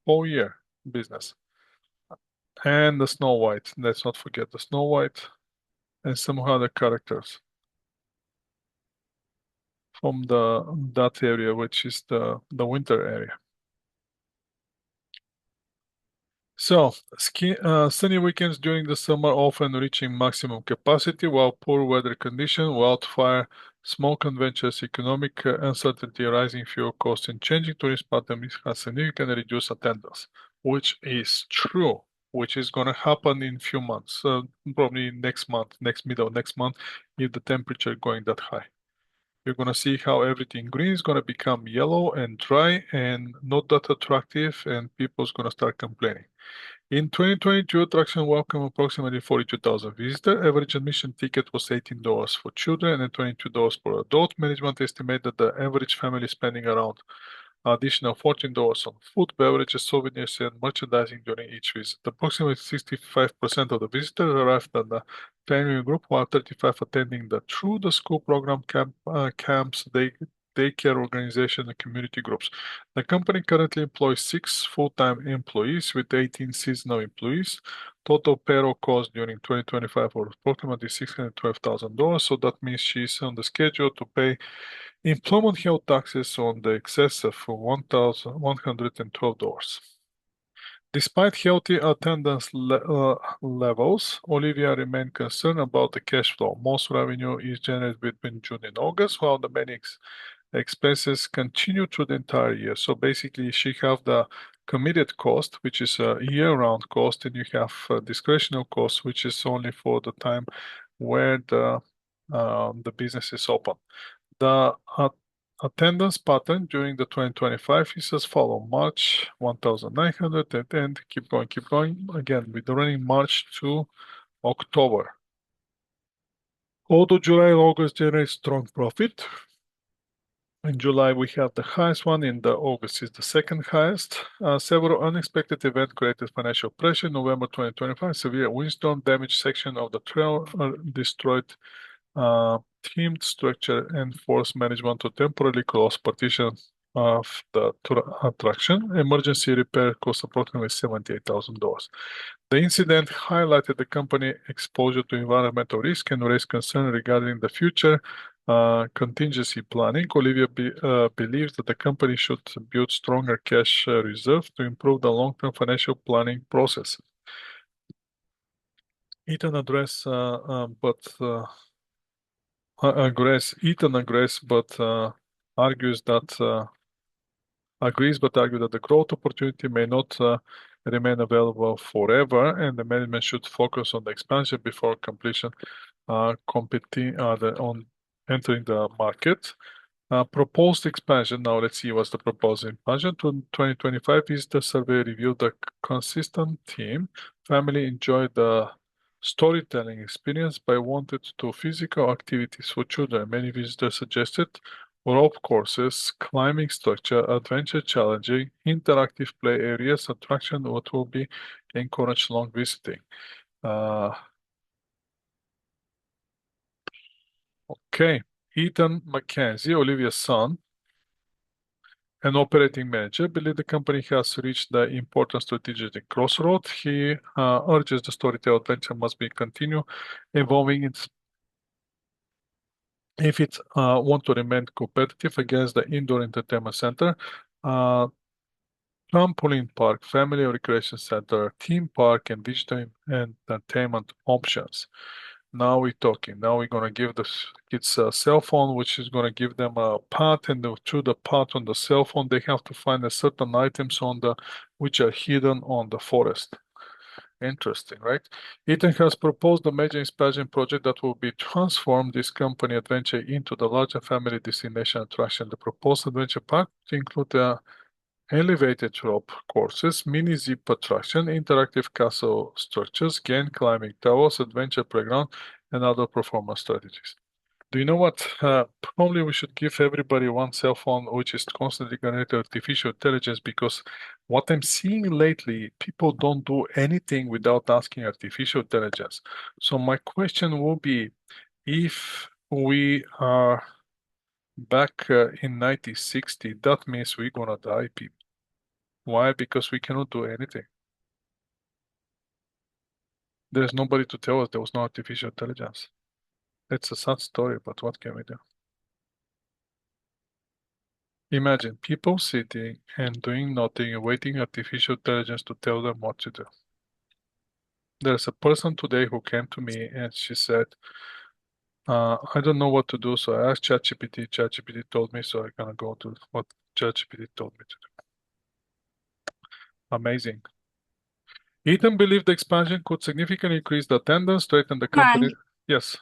whole year business. And the Snow White. Let's not forget the Snow White and some other characters from that area, which is the winter area. So, sunny weekends during the summer often reaching maximum capacity, while poor weather conditions, wildfire, smoke conventions, economic uncertainty, rising fuel costs, and changing tourist patterns has significantly reduced attendance, which is true, which is going to happen in few months, probably next month, next middle of next month, if the temperature going that high. You're going to see how everything green is going to become yellow and dry and not that attractive, and people's going to start complaining. In 2022, attraction welcomed approximately 42,000 visitors. Average admission ticket was $18 for children and $22 for adult. Management estimate that the average family spending around additional $14 on food, beverages, souvenirs, and merchandising during each visit. Approximately 65% of the visitors arrived at the family group, while 35% attending the through the school program camps, daycare organization, and community groups. The company currently employs 6 full-time employees with 18 seasonal employees. Total payroll cost during 2025 was approximately $612,000. So that means she's on the schedule to pay employment health taxes on the excess of $1,112. Despite healthy attendance levels, Olivia remained concerned about the cash flow. Most revenue is generated between June and August, while the many expenses continue through the entire year. So basically, she have the committed cost, which is a year-round cost, and you have discretionary cost, which is only for the time where the business is open. The attendance pattern during the 2025 is as follows: March 1,900 and keep going. Again, we're running March to October. Although July and August generate strong profit, in July we have the highest one, in the August is the second highest. Several unexpected events created financial pressure. In November 2025, severe windstorm damaged section of the trail, destroyed teamed structure and force management to temporarily close partition of the attraction. Emergency repair cost approximately $78,000. The incident highlighted the company exposure to environmental risk and raised concern regarding the future contingency planning. Olivia believes that the company should build stronger cash reserve to improve the long-term financial planning process. Ethan address, but Ethan agrees, but argues that argues that the growth opportunity may not remain available forever, and the management should focus on the expansion before completion, competing on entering the market. Proposed expansion. Now let's see what's the proposed expansion. To 2025 is the survey reviewed the consistent theme. Family enjoyed the storytelling experience by wanted to physical activities for children. Many visitors suggested rope courses, climbing structure, adventure challenging, interactive play areas, attraction what will be encourage long visiting. Okay, Ethan McKenzie, Olivia's son, an operating manager, believe the company has reached the important strategic crossroad. He urges the storytelling adventure must be continue evolving its if it want to remain competitive against the indoor entertainment center, trampoline park, family recreation center, theme park, and digital entertainment options. Now we're talking. Now we're gonna give the kids a cell phone, which is gonna give them a path, and through the path on the cell phone, they have to find a certain items on the which are hidden on the forest. Interesting, right? Ethan has proposed a major expansion project that will be transform this company adventure into the larger family destination attraction. The proposed adventure park to include elevated rope courses, mini zip attraction, interactive castle structures, gain climbing towers, adventure playground, and other performance strategies. Do you know what? Probably we should give everybody one cell phone which is constantly generating artificial intelligence, because what I'm seeing lately, people don't do anything without asking artificial intelligence. So my question will be, if we are back in 1960, that means we're gonna die, people. Why? Because we cannot do anything. There's nobody to tell us there was no artificial intelligence. It's a sad story, but what can we do? Imagine people sitting and doing nothing and waiting artificial intelligence to tell them what to do. There's a person today who came to me and she said, I don't know what to do, so I asked ChatGPT. ChatGPT told me, so I'm gonna go to what ChatGPT told me to do. Amazing. Ethan believed the expansion could significantly increase the attendance, strengthen the company. Yes.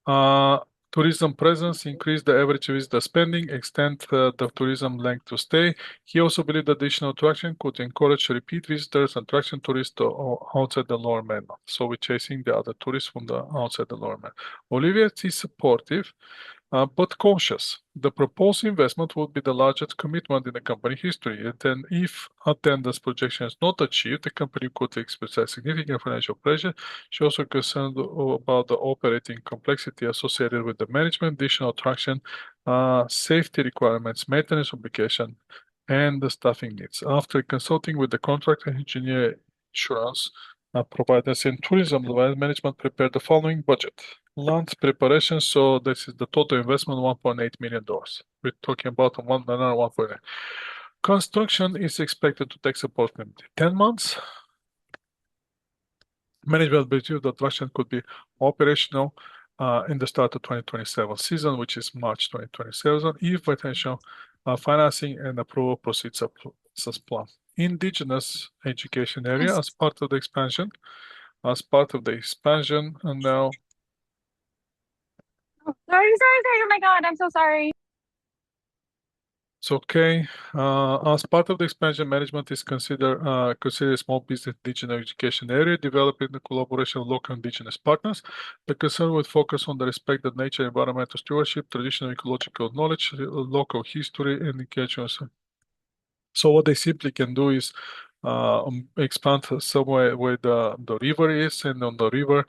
Uh, Tourism presence, increase the average visitor spending, extend the tourism length to stay. He also believed additional attraction could encourage repeat visitors and attraction tourists to outside the lower mainland. So we're chasing the other tourists from the outside the lower mainland. Olivia is supportive, but cautious. The proposed investment would be the largest commitment in the company history, and then if attendance projection is not achieved, the company could experience significant financial pressure. She also concerned about the operating complexity associated with the management, additional attraction, safety requirements, maintenance obligation, and the staffing needs. After consulting with the contractor engineer insurance providers in tourism, the management prepared the following budget. Land preparation, so this is the total investment, $1.8 million. We're talking about another 1.8. Construction is expected to take approximately 10 months. Management believes the attraction could be operational in the start of 2027 season, which is March 2027, if potential financing and approval proceeds as planned. Indigenous education area as part of the expansion. And now Sorry, sorry, sorry. Oh my God, I'm so sorry. it's okay. As part of the expansion, management is consider small business indigenous education area, developing the collaboration with local indigenous partners. The concern will focus on the respect of nature, environmental stewardship, traditional ecological knowledge, local history, and engagement. So what they simply can do is expand somewhere where the river is, and on the river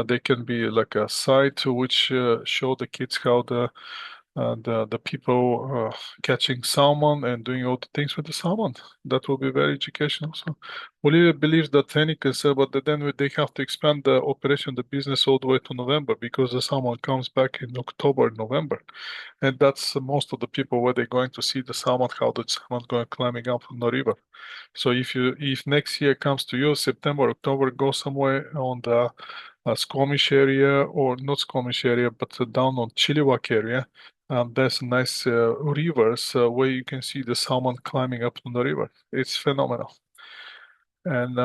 they can be like a site to which show the kids how the people catching salmon and doing all the things with the salmon. That will be very educational. So Bolivia believes that any concern, but then they have to expand the operation, the business all the way to November because the salmon comes back in October, November. And that's most of the people where they're going to see the salmon, how the salmon going climbing up from the river. So if next year comes to you, September, October, go somewhere on the Squamish area, or not Squamish area, but down on Chilliwack area. There's nice rivers where you can see the salmon climbing up from the river. It's phenomenal. And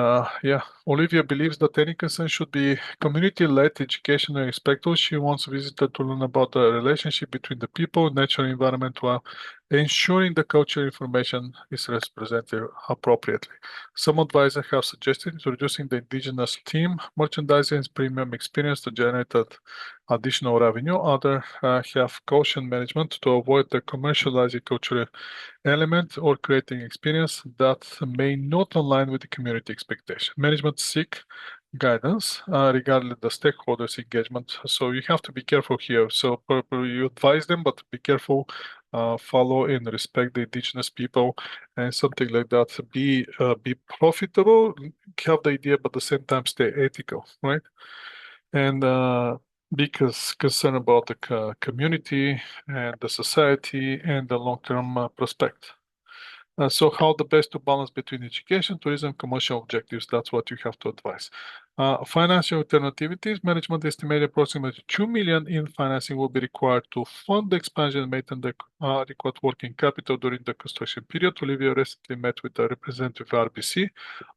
yeah, Olivia believes that any concern should be community-led education and respectful. She wants visitors to learn about the relationship between the people, natural environment, while ensuring the cultural information is represented appropriately. Some advisors have suggested introducing the indigenous theme, merchandising, and premium experience to generate additional revenue. Others have cautioned management to avoid the commercializing cultural element or creating experience that may not align with the community expectation. Management seek guidance regarding the stakeholders engagement. So you have to be careful here. So you advise them, but be careful, follow and respect the indigenous people and something like that. Be profitable, have the idea, but at the same time stay ethical, right? And because concern about the community and the society and the long-term prospect. So how the best to balance between education, tourism, commercial objectives, that's what you have to advise. Financial alternatives, management estimated approximately 2 million in financing will be required to fund the expansion and maintain the adequate working capital during the construction period. Olivia recently met with a representative of RBC.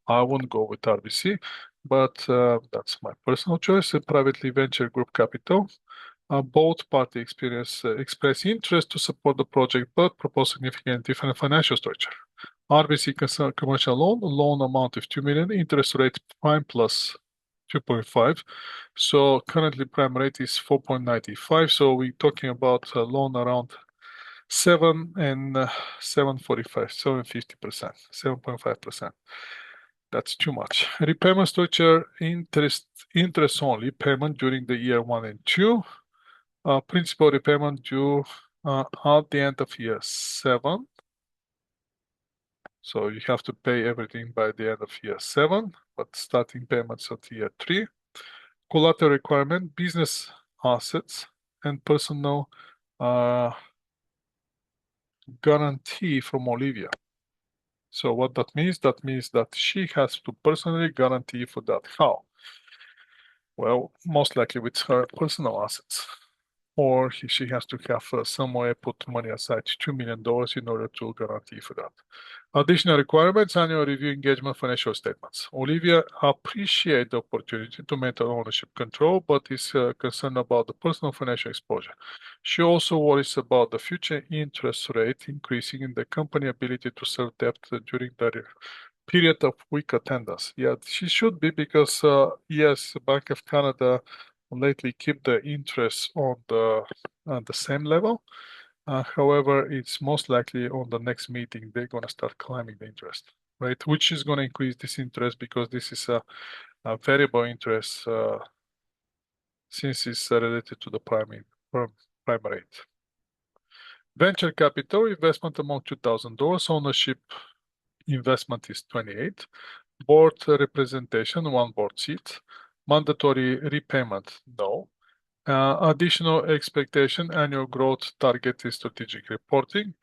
I won't go with RBC, but that's my personal choice. A privately venture group capital. Both parties express interest to support the project, but propose significant different financial structure. RBC commercial loan amount of 2 million, interest rate prime plus 2.5. So currently prime rate is 4.95. So we're talking about a loan around 7 and 7.45, 7.50%, 7.5%. That's too much. Repayment structure, interest only payment during the year 1 and 2. Principal repayment due at the end of year 7. So you have to pay everything by the end of year 7, but starting payments at year 3. Collateral requirement, business assets and personal guarantee from Olivia. So what that means? That means that she has to personally guarantee for that. How? Well, most likely with her personal assets. Or she has to have somewhere put money aside, $2 million in order to guarantee for that. Additional requirements, annual review engagement financial statements. Olivia appreciates the opportunity to maintain ownership control, but is concerned about the personal financial exposure. She also worries about the future interest rate increasing in the company ability to serve debt during the period of weak attendance. Yeah, she should be because, yes, Bank of Canada lately keep the interest on the same level. However, it's most likely on the next meeting they're going to start climbing the interest, right? Which is going to increase this interest because this is a variable interest since it's related to the prime rate. Venture capital investment amount $2,000. Ownership investment is 28. Board representation, 1 board seat. Mandatory repayment, no. Additional expectation, annual growth target is strategic reporting.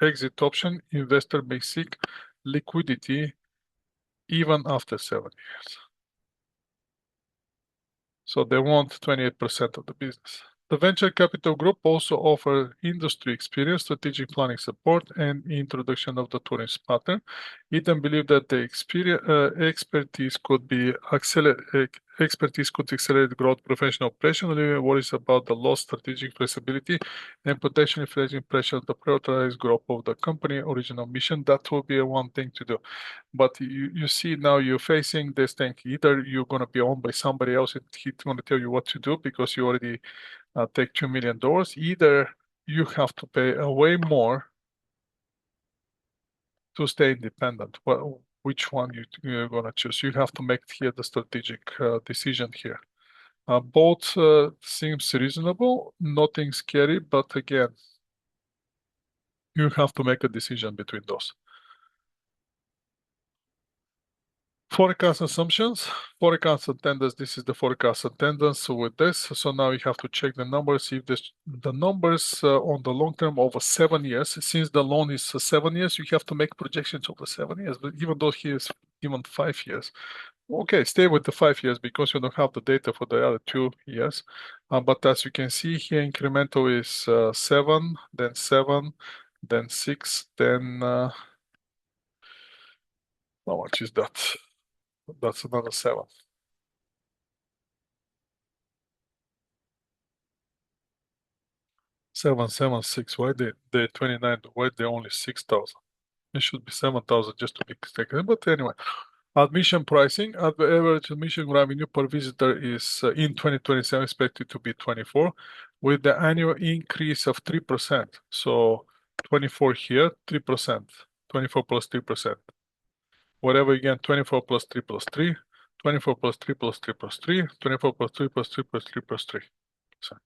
Exit option, investor may seek liquidity even after 7 years. So they want 28% of the business. The venture capital group also offers industry experience, strategic planning support, and introduction of the tourism pattern. Eden believed that the expertise could accelerate growth, professional operationally worries about the lost strategic flexibility and potentially inflating pressure on the prioritized growth of the company original mission. That will be one thing to do. But you see now you're facing this thing. Either you're going to be owned by somebody else and he's going to tell you what to do because you already take $2 million. Either you have to pay way more to stay independent. Well, which one you're going to choose? You have to make here the strategic decision here. Both seems reasonable, nothing scary, but again, you have to make a decision between those. Forecast assumptions, forecast attendance. This is the forecast attendance with this. So now you have to check the numbers. If the numbers on the long term over 7 years, since the loan is 7 years, you have to make projections over 7 years. But even though he is even 5 years, okay, stay with the 5 years because you don't have the data for the other 2 years. But as you can see here, incremental is 7, then 7, then 6, then how much is that? That's another 7. 776. Why they 29? Why they only 6,000? It should be 7,000 just to be mistaken. But anyway, admission pricing. Average admission revenue per visitor is in 2027 expected to be 24, with the annual increase of 3%. So 24 here, 3%. 24 plus 3%. Whatever again, 24 plus 3 plus 3, 24 plus 3 plus 3 plus 3, 24 plus 3 plus 3 plus 3 plus 3. So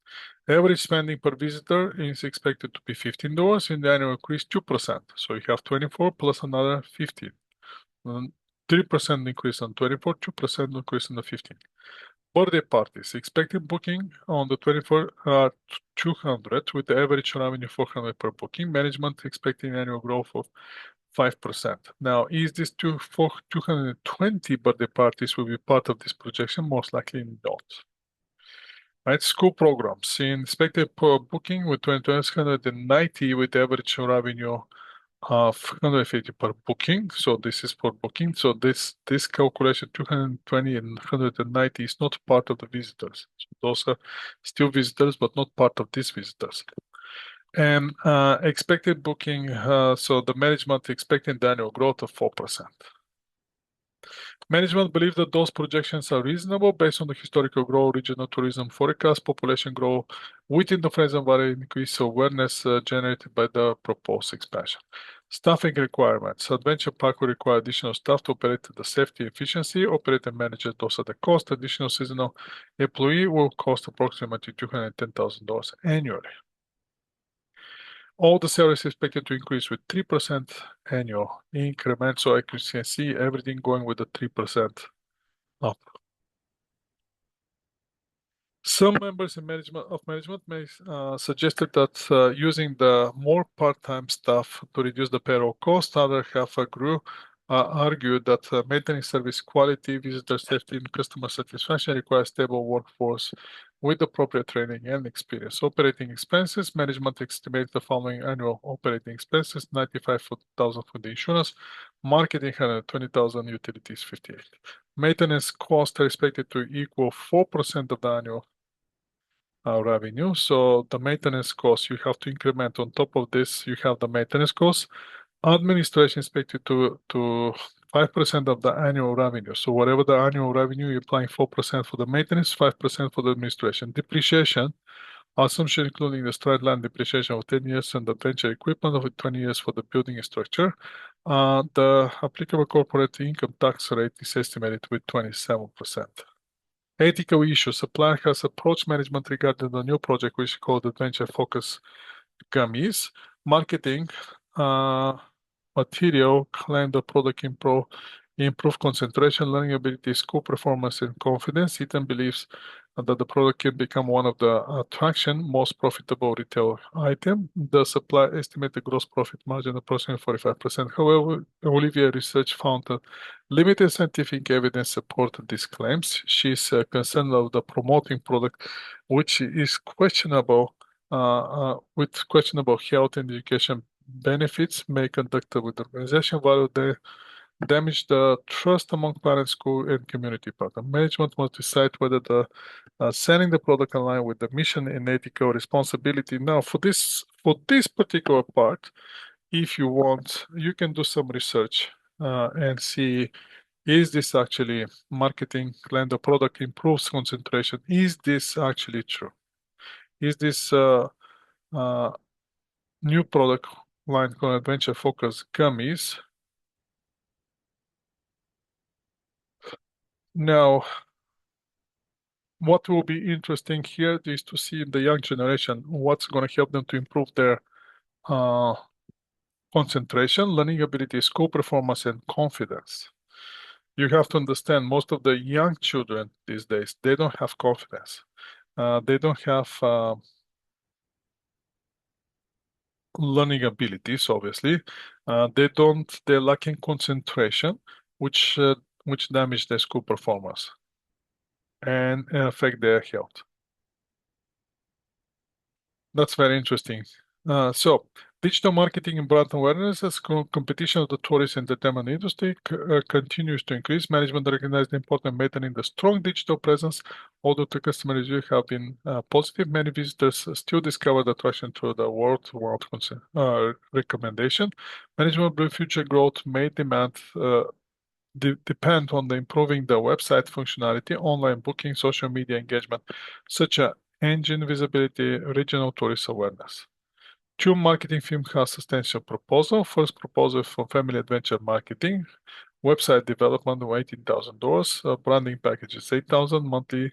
average spending per visitor is expected to be $15 in the annual increase 2%. So you have 24 plus another 15. 3% increase on 24, 2% increase on the 15. Birthday parties. Expected booking on the 24 are 200 with the average revenue 400 per booking. Management expecting annual growth of 5%. Now, is this 220 birthday parties will be part of this projection? Most likely not. Right, school programs. In expected per booking with 190 with average revenue of 150 per booking. So this is for booking. So this calculation 220 and 190 is not part of the visitors. So those are still visitors, but not part of these visitors. And expected booking. So the management expecting the annual growth of 4%. Management believes that those projections are reasonable based on the historical growth, regional tourism forecast, population growth within the Fraser Valley, increased awareness generated by the proposed expansion. Staffing requirements. Adventure Park will require additional staff to operate at the safety and efficiency. Operator managers, those are the cost. Additional seasonal employee will cost approximately $210,000 annually. All the salaries expected to increase with 3% annual increment. So I can see everything going with the 3% up. Some members in management may suggested that using the more part-time staff to reduce the payroll cost. Others have argued that maintaining service quality, visitor safety, and customer satisfaction requires stable workforce with appropriate training and experience. Operating expenses, management estimates the following annual operating expenses: 95,000 for the insurance, marketing 120,000, utilities 58. Maintenance costs are expected to equal 4% of the annual revenue. So the maintenance costs you have to increment on top of this. You have the maintenance costs. Administration is expected to 5% of the annual revenue. So whatever the annual revenue, you're applying 4% for the maintenance, 5% for the administration. Depreciation, assumption including the straight line depreciation of 10 years and the venture equipment of 20 years for the building structure. The applicable corporate income tax rate is estimated with 27%. Ethical issues. Supplier has approached management regarding the new project, which is called Adventure Focus Gummies. Marketing material claim the product improve concentration, learning ability, school performance, and confidence. Eaton believes that the product can become one of the most profitable retail item. The supplier estimated gross profit margin approximately 45%. However, Olivia research found that limited scientific evidence supported these claims. She is concerned of the promoting product, which is questionable, with questionable health and education benefits, may conduct with organization value they damage the trust among parents, school, and community partner. Management must decide whether the selling the product align with the mission and ethical responsibility. Now, for this particular part, if you want, you can do some research and see, is this actually marketing claim the product improves concentration? Is this actually true? Is this new product line called Adventure Focus Gummies? Now, what will be interesting here is to see in the young generation what's going to help them to improve their concentration, learning ability, school performance, and confidence. You have to understand most of the young children these days, they don't have confidence. They don't have learning abilities, obviously. They're lacking concentration, which damage their school performance and affect their health. That's very interesting. So, digital marketing and brand awareness as competition of the tourist entertainment industry continues to increase. Management recognizes the importance of maintaining the strong digital presence. Although the customer reviews have been positive, many visitors still discover the attraction through the word-of-mouth recommendation. Management believes future growth may depend on the improving the website functionality, online booking, social media engagement, such as engine visibility, regional tourist awareness. Two marketing firms have substantial proposal. First proposal for family adventure marketing, website development of $18,000, branding packages 8,000, monthly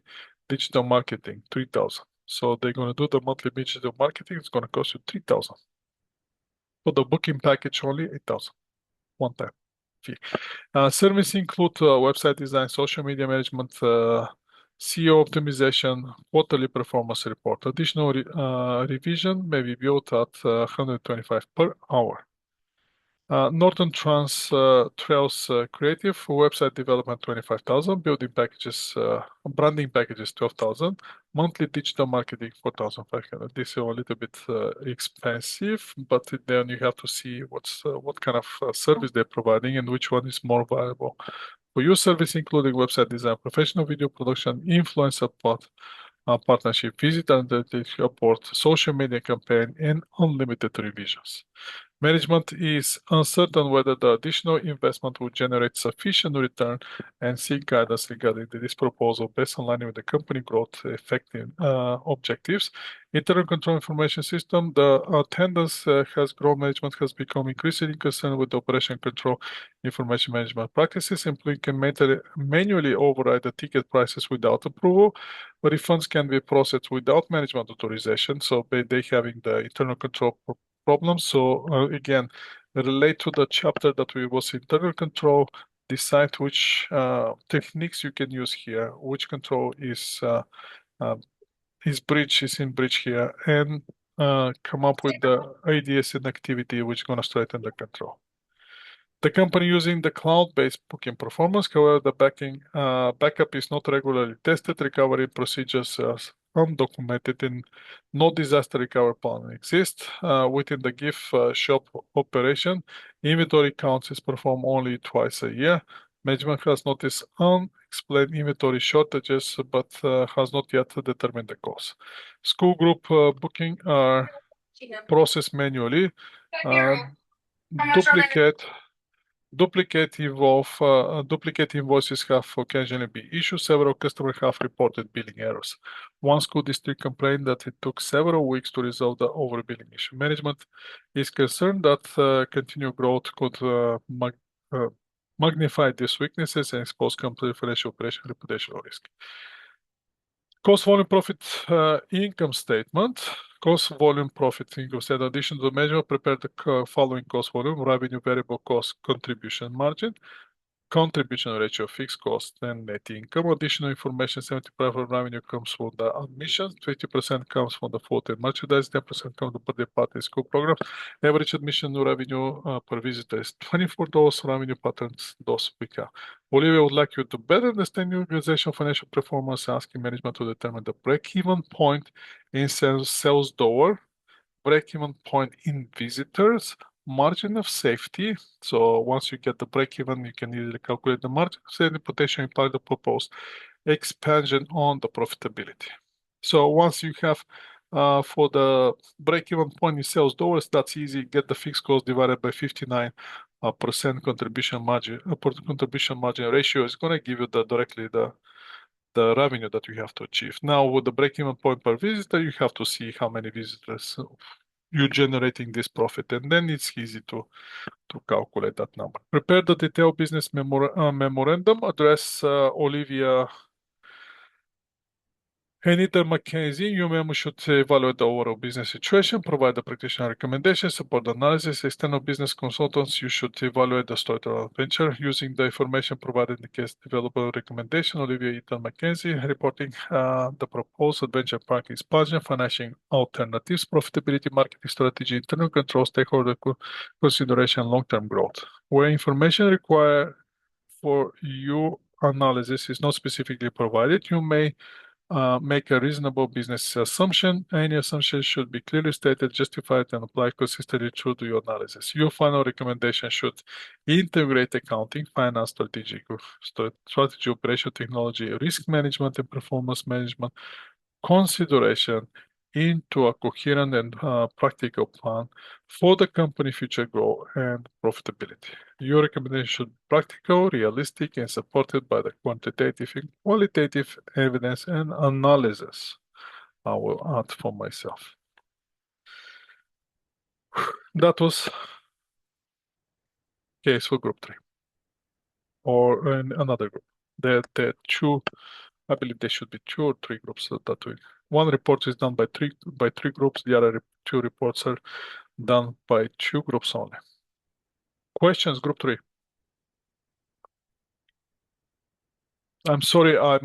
digital marketing 3,000. So they're going to do the monthly digital marketing. It's going to cost you 3,000. For the booking package only 8,000, one time fee. Services include website design, social media management, SEO optimization, quarterly performance report. Additional revision may be built at 125 per hour. Northern Trails Creative website development 25,000, building packages, branding packages 12,000, monthly digital marketing 4,500. This is a little bit expensive, but then you have to see what kind of service they're providing and which one is more valuable. For your service, including website design, professional video production, influencer partnership, visit and report, social media campaign, and unlimited revisions. Management is uncertain whether the additional investment will generate sufficient return and seek guidance regarding this proposal based on line with the company growth effective objectives. Internal control information system, the attendance has grown. Management has become increasingly concerned with the operation control information management practices. Employee can manually override the ticket prices without approval. Refunds can be processed without management authorization. So they having the internal control problems. So again, relate to the chapter that we was internal control, decide which techniques you can use here, which control is is in breach here, and come up with the ADS inactivity which is going to straighten the control. The company using the cloud-based booking performance, however, the backup is not regularly tested. Recovery procedures are undocumented and no disaster recovery plan exists. Within the gift shop operation, inventory counts is performed only twice a year. Management has noticed unexplained inventory shortages, but has not yet determined the cause. School group booking are processed manually. Uh, duplicate Duplicate invoices have occasionally been issued. Several customers have reported billing errors. One school district complained that it took several weeks to resolve the overbilling issue. Management is concerned that continued growth could magnify these weaknesses and expose company financial operation reputational risk. Cost volume profit income statement. Cost volume profit income statement. In addition to the measure, prepare the following cost volume: revenue, variable cost, contribution margin, contribution ratio, fixed cost, and net income. Additional information: 70% of revenue comes from the admissions, 20% comes from the food and merchandise, 10% comes from the birthday party school programs. Average admission revenue per visitor is $24. Revenue patterns, those we have. Olivia would like you to better understand your organizational financial performance, asking management to determine the break-even point in sales dollar, break-even point in visitors, margin of safety. So once you get the break-even, you can easily calculate the margin of safety, potential impact the proposed expansion on the profitability. So once you have for the break-even point in sales dollars, that's easy. Get the fixed cost divided by 59% contribution margin. Contribution margin ratio is going to give you directly the revenue that you have to achieve. Now, with the break-even point per visitor, you have to see how many visitors you're generating this profit, and then it's easy to calculate that number. Prepare the detailed business memorandum. Address Olivia Anita McKenzie. You memo should evaluate the overall business situation, provide the practitioner recommendations, support the analysis. External business consultants, you should evaluate the storytelling venture using the information provided in the case developer recommendation. Olivia Anita McKenzie reporting the proposed adventure park expansion, financing alternatives, profitability, marketing strategy, internal control, stakeholder consideration, long-term growth. Where information required for your analysis is not specifically provided, you may make a reasonable business assumption. Any assumption should be clearly stated, justified, and applied consistently through to your analysis. Your final recommendation should integrate accounting, finance, strategy, operation, technology, risk management, and performance management consideration into a coherent and practical plan for the company future growth and profitability. Your recommendation should be practical, realistic, and supported by the quantitative and qualitative evidence and analysis. I will add for myself. That was case for group 3 or in another group. The two, I believe there should be 2 or 3 groups that way. One report is done by three groups. The other 2 reports are done by 2 groups only. Questions, group 3. I'm sorry, I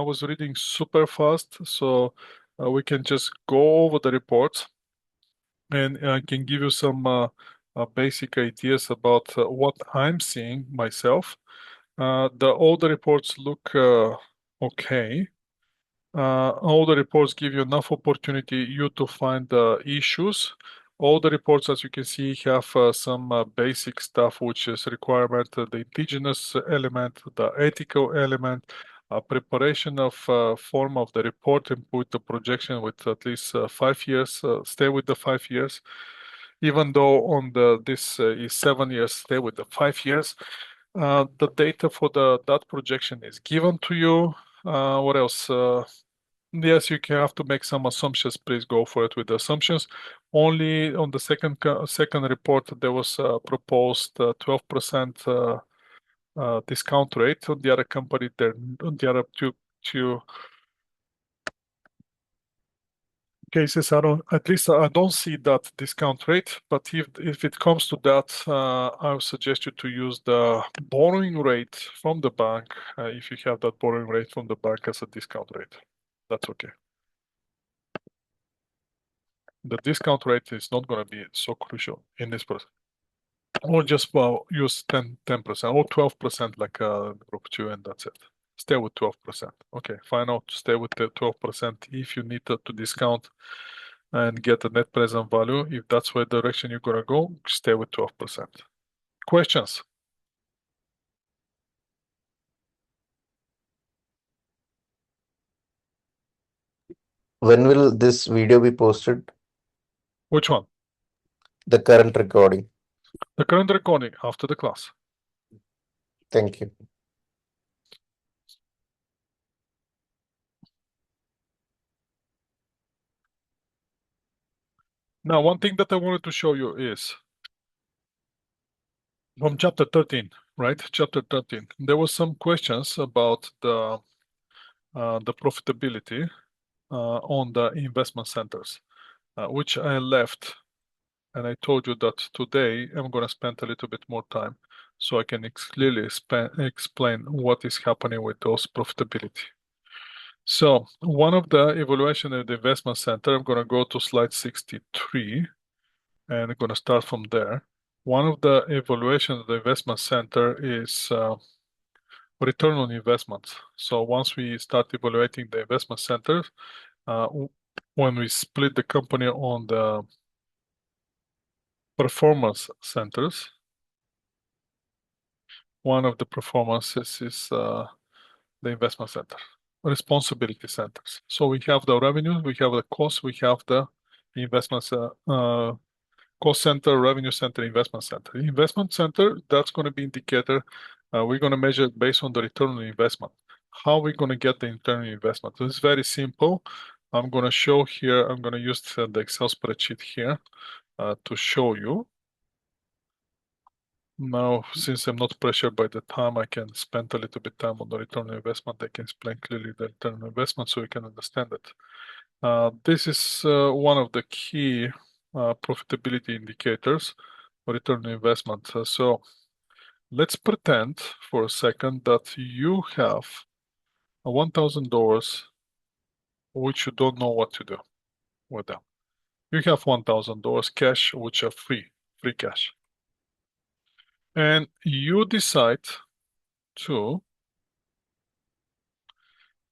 was reading super fast, so we can just go over the reports, and I can give you some basic ideas about what I'm seeing myself. All the reports look okay. All the reports give you enough opportunity you to find the issues. All the reports, as you can see, have some basic stuff, which is requirement, the indigenous element, the ethical element, preparation of form of the report, and put the projection with at least 5 years, stay with the 5 years. Even though on this is 7 years, stay with the 5 years. The data for that projection is given to you. What else? Yes, you can have to make some assumptions. Please go for it with the assumptions. Only on the second report there was proposed 12% discount rate. On the other company, on the other two cases, I don't see that discount rate. But if it comes to that, I would suggest you to use the borrowing rate from the bank if you have that borrowing rate from the bank as a discount rate. That's okay. The discount rate is not going to be so crucial in this process. Or just use 10% or 12% like group 2, and that's it. Stay with 12%. Okay, fine out. Stay with the 12% if you need to discount and get a net present value. If that's where direction you're gonna go, stay with 12%. Questions? When will this video be posted? Which one? The current recording. The current recording after the class. Thank you. Now, one thing that I wanted to show you is from chapter 13, right? Chapter 13. There was some questions about the profitability on the investment centers, which I left. And I told you that today I'm going to spend a little bit more time so I can clearly explain what is happening with those profitability. So one of the evaluation of the investment center, I'm going to go to slide 63 and I'm going to start from there. One of the evaluation of the investment center is return on investment. So once we start evaluating the investment centers, when we split the company on the performance centers, one of the performances is the investment center, responsibility centers. So we have the revenue, we have the cost, we have the investments, cost center, revenue center, investment center. Investment center, that's going to be indicator. We're going to measure it based on the return on investment. How are we going to get the return on investment? So it's very simple. I'm going to show here, I'm going to use the Excel spreadsheet here to show you. Now, since I'm not pressured by the time, I can spend a little bit time on the return on investment. I can explain clearly the return on investment so you can understand it. This is one of the key profitability indicators for return on investment. So let's pretend for a second that you have $1,000 which you don't know what to do with them. You have $1,000 cash, which are free cash. And you decide to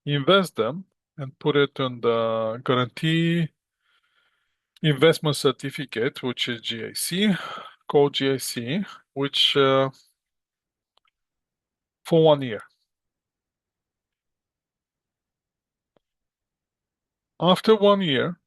invest them and put it on the guarantee investment certificate, which is GIC, called GIC, which for 1 year. After 1 year,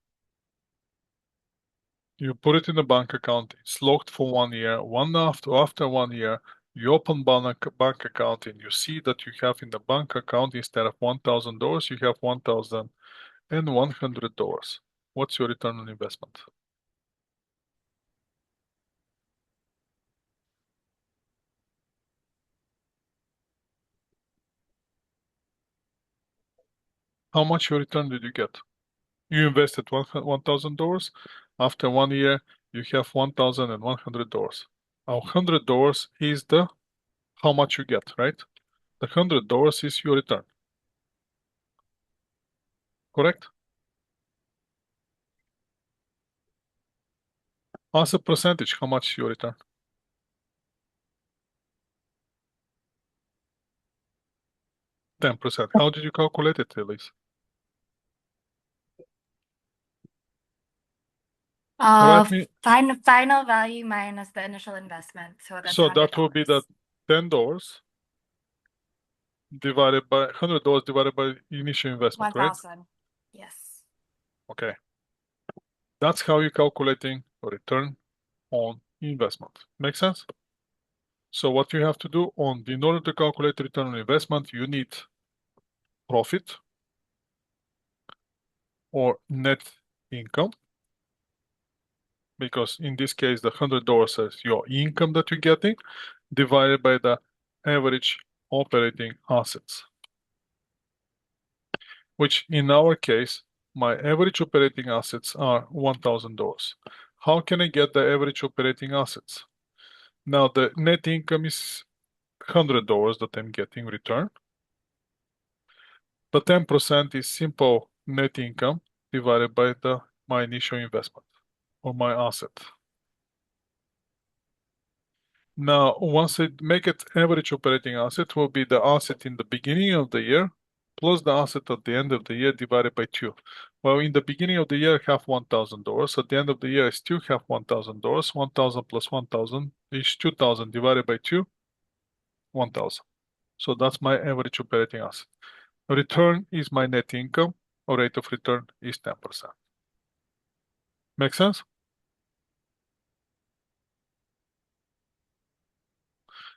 you put it in the bank account. It's locked for 1 year. After 1 year, you open bank account and you see that you have in the bank account instead of $1,000, you have $1,100. What's your return on investment? How much your return did you get? You invested $1,000. After 1 year, you have $1,100. $100 is the how much you get, right? The $100 is your return. Correct? As a percentage, how much your return? 10%. How did you calculate it, Elise? Write me. Final value minus the initial investment. So that's So that will be the $10 divided by $100 divided by initial investment, right? 1,000. Yes. Okay. That's how you're calculating return on investment. Make sense? So what you have to do in order to calculate return on investment, you need profit or net income, because in this case, the $100 is your income that you're getting divided by the average operating assets, which in our case, my average operating assets are $1,000. How can I get the average operating assets? Now the net income is $100 that I'm getting return. The 10% is simple net income divided by my initial investment. or my asset. Now, once I make it average operating asset, will be the asset in the beginning of the year plus the asset at the end of the year divided by 2. Well, in the beginning of the year, I have $1,000. At the end of the year, I still have $1,000. 1,000 plus 1,000 is 2,000 divided by 2, 1,000. So that's my average operating asset. Return is my net income, or rate of return is 10%. Make sense?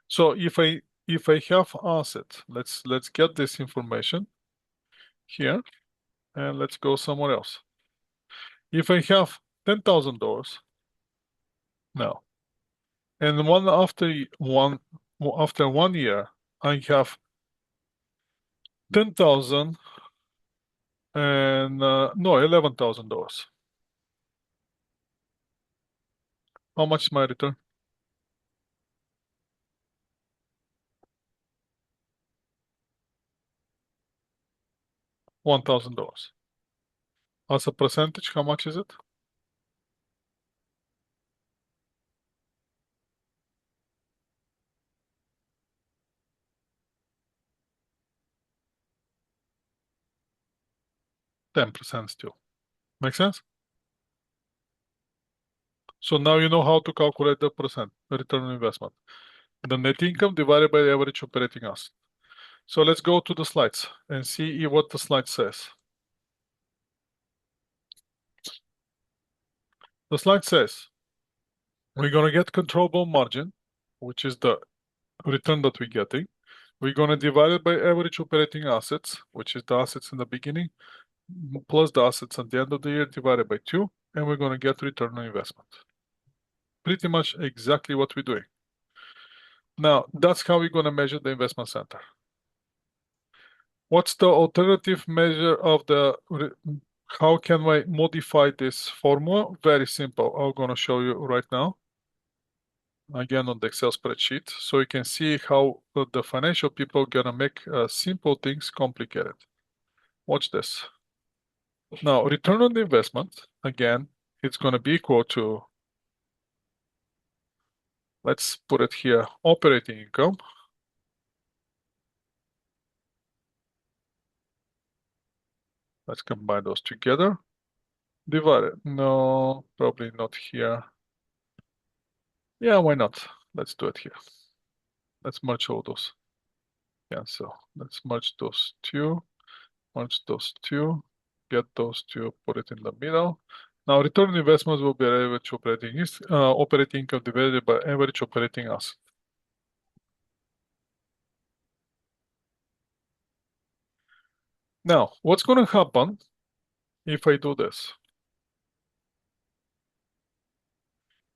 So if I have asset, let's get this information here and let's go somewhere else. If I have $10,000 now, and after 1 year, I have 10,000 and no, $11,000. How much is my return? $1,000. As a percentage, how much is it? 10% still. Make sense? So now you know how to calculate the percent, the return on investment. The net income divided by the average operating asset. So let's go to the slides and see what the slide says. The slide says we're going to get controllable margin, which is the return that we're getting. We're going to divide it by average operating assets, which is the assets in the beginning, plus the assets at the end of the year divided by 2, and we're going to get return on investment. Pretty much exactly what we're doing. Now, that's how we're going to measure the investment center. What's the alternative measure of the, how can I modify this formula? Very simple. I'm going to show you right now. Again on the Excel spreadsheet, so you can see how the financial people are gonna make simple things complicated. Watch this. Now, return on the investment, again, it's gonna be equal to, let's put it here, operating income. Let's combine those together. Divided. No, probably not here. Yeah, why not? Let's do it here. Let's merge all those. Cancel. Let's merge those two. Merge those two. Get those two, put it in the middle. Now, return on investments will be average operating income divided by average operating asset. Now, what's going to happen if I do this?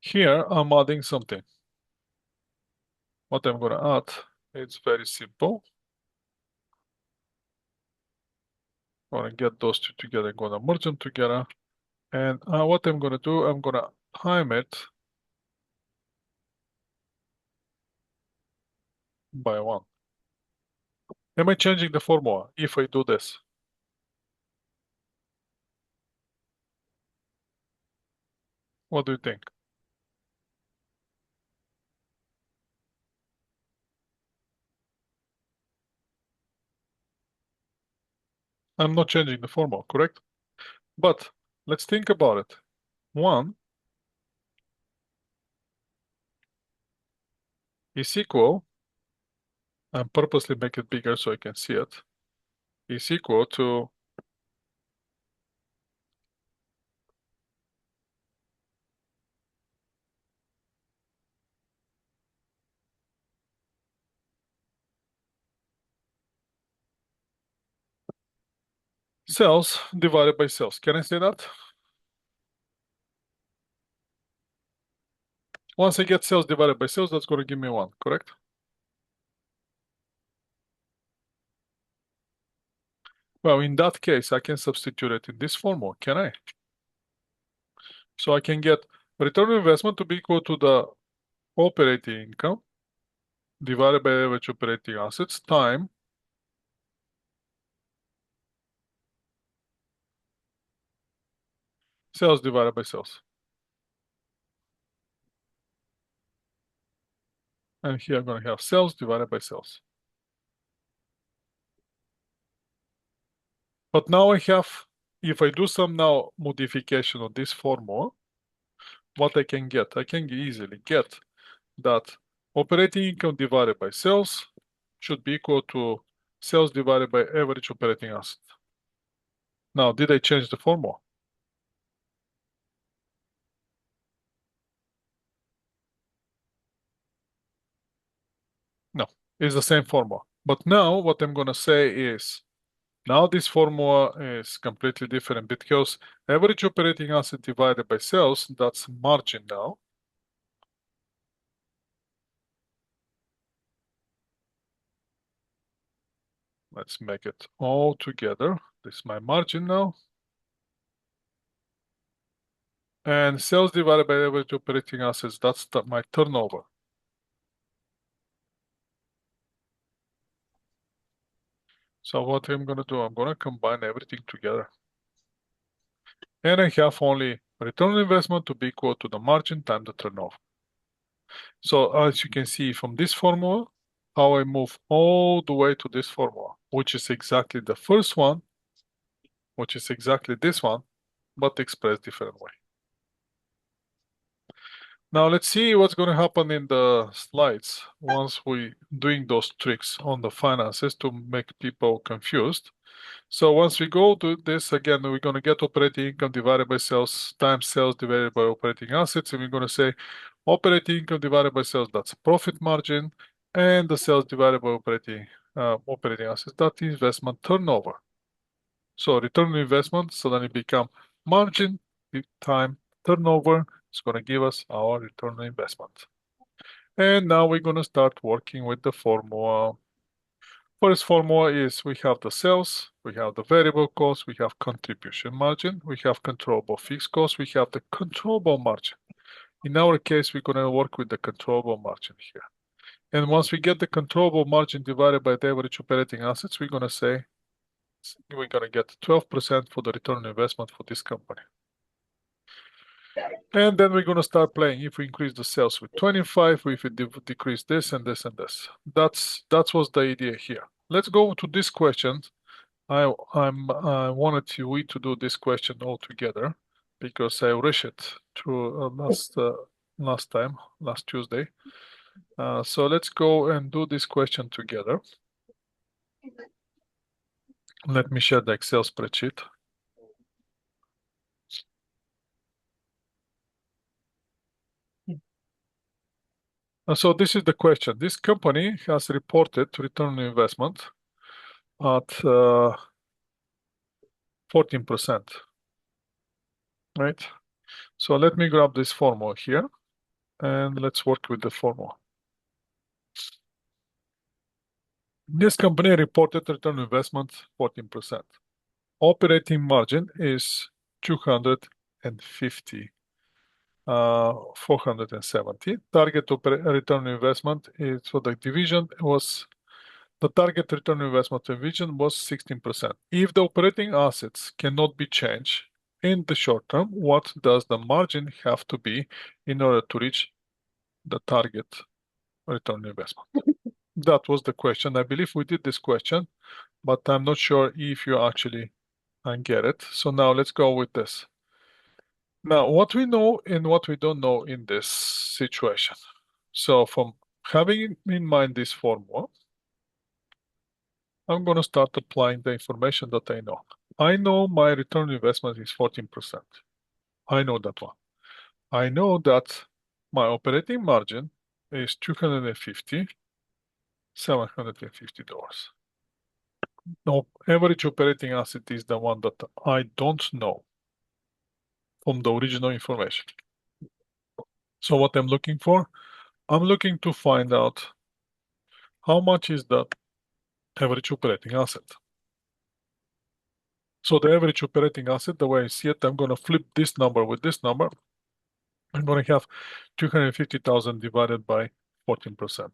Here, I'm adding something. What I'm going to add, it's very simple. I'm going to get those two together, I'm going to merge them together. And what I'm going to do, I'm going to time it by 1. Am I changing the formula if I do this? What do you think? I'm not changing the formula, correct? But let's think about it. 1 is equal, and purposely make it bigger so I can see it, is equal to sales divided by sales. Can I say that? Once I get sales divided by sales, that's going to give me 1, correct? Well, in that case, I can substitute it in this formula, can I? So I can get return on investment to be equal to the operating income divided by average operating assets time sales divided by sales. And here I'm going to have sales divided by sales. But now I have, if I do some now modification of this formula, what I can get? I can easily get that operating income divided by sales should be equal to sales divided by average operating asset. Now, did I change the formula? No, it's the same formula. But now what I'm going to say is, now this formula is completely different because average operating asset divided by sales, that's margin now. Let's make it all together. This is my margin now. And sales divided by average operating assets, that's my turnover. So what I'm going to do, I'm going to combine everything together. And I have only return on investment to be equal to the margin times the turnover. So as you can see from this formula, how I move all the way to this formula, which is exactly the first one, which is exactly this one, but expressed different way. Now let's see what's going to happen in the slides once we doing those tricks on the finances to make people confused. So once we go to this again, we're going to get operating income divided by sales times sales divided by operating assets, and we're going to say operating income divided by sales, that's profit margin, and the sales divided by operating assets, that's investment turnover. So return on investment suddenly become margin time turnover. It's going to give us our return on investment. And now we're going to start working with the formula. First formula is we have the sales, we have the variable cost, we have contribution margin, we have controllable fixed cost, we have the controllable margin. In our case, we're going to work with the controllable margin here. And once we get the controllable margin divided by the average operating assets, we're going to say we're going to get 12% for the return on investment for this company. And then we're going to start playing. If we increase the sales with 25, if we decrease this and this and this. That was the idea here. Let's go to this question. I wanted we to do this question all together because I rushed it through last Tuesday. So let's go and do this question together. Let me share the Excel spreadsheet. So this is the question. This company has reported return on investment at 14%, right? So let me grab this formula here and let's work with the formula. This company reported return on investment 14%. Operating margin is 250, 470. Target return on investment is for the division was the target return on investment division was 16%. If the operating assets cannot be changed in the short term, what does the margin have to be in order to reach the target return on investment? That was the question. I believe we did this question, but I'm not sure if you actually get it. So now let's go with this. Now, what we know and what we don't know in this situation. So from having in mind this formula, I'm going to start applying the information that I know. I know my return on investment is 14%. I know that one. I know that my operating margin is $250, $750. Now, average operating asset is the one that I don't know from the original information. So what I'm looking for? I'm looking to find out how much is the average operating asset. So the average operating asset, the way I see it, I'm going to flip this number with this number. I'm going to have 250,000 divided by 14%.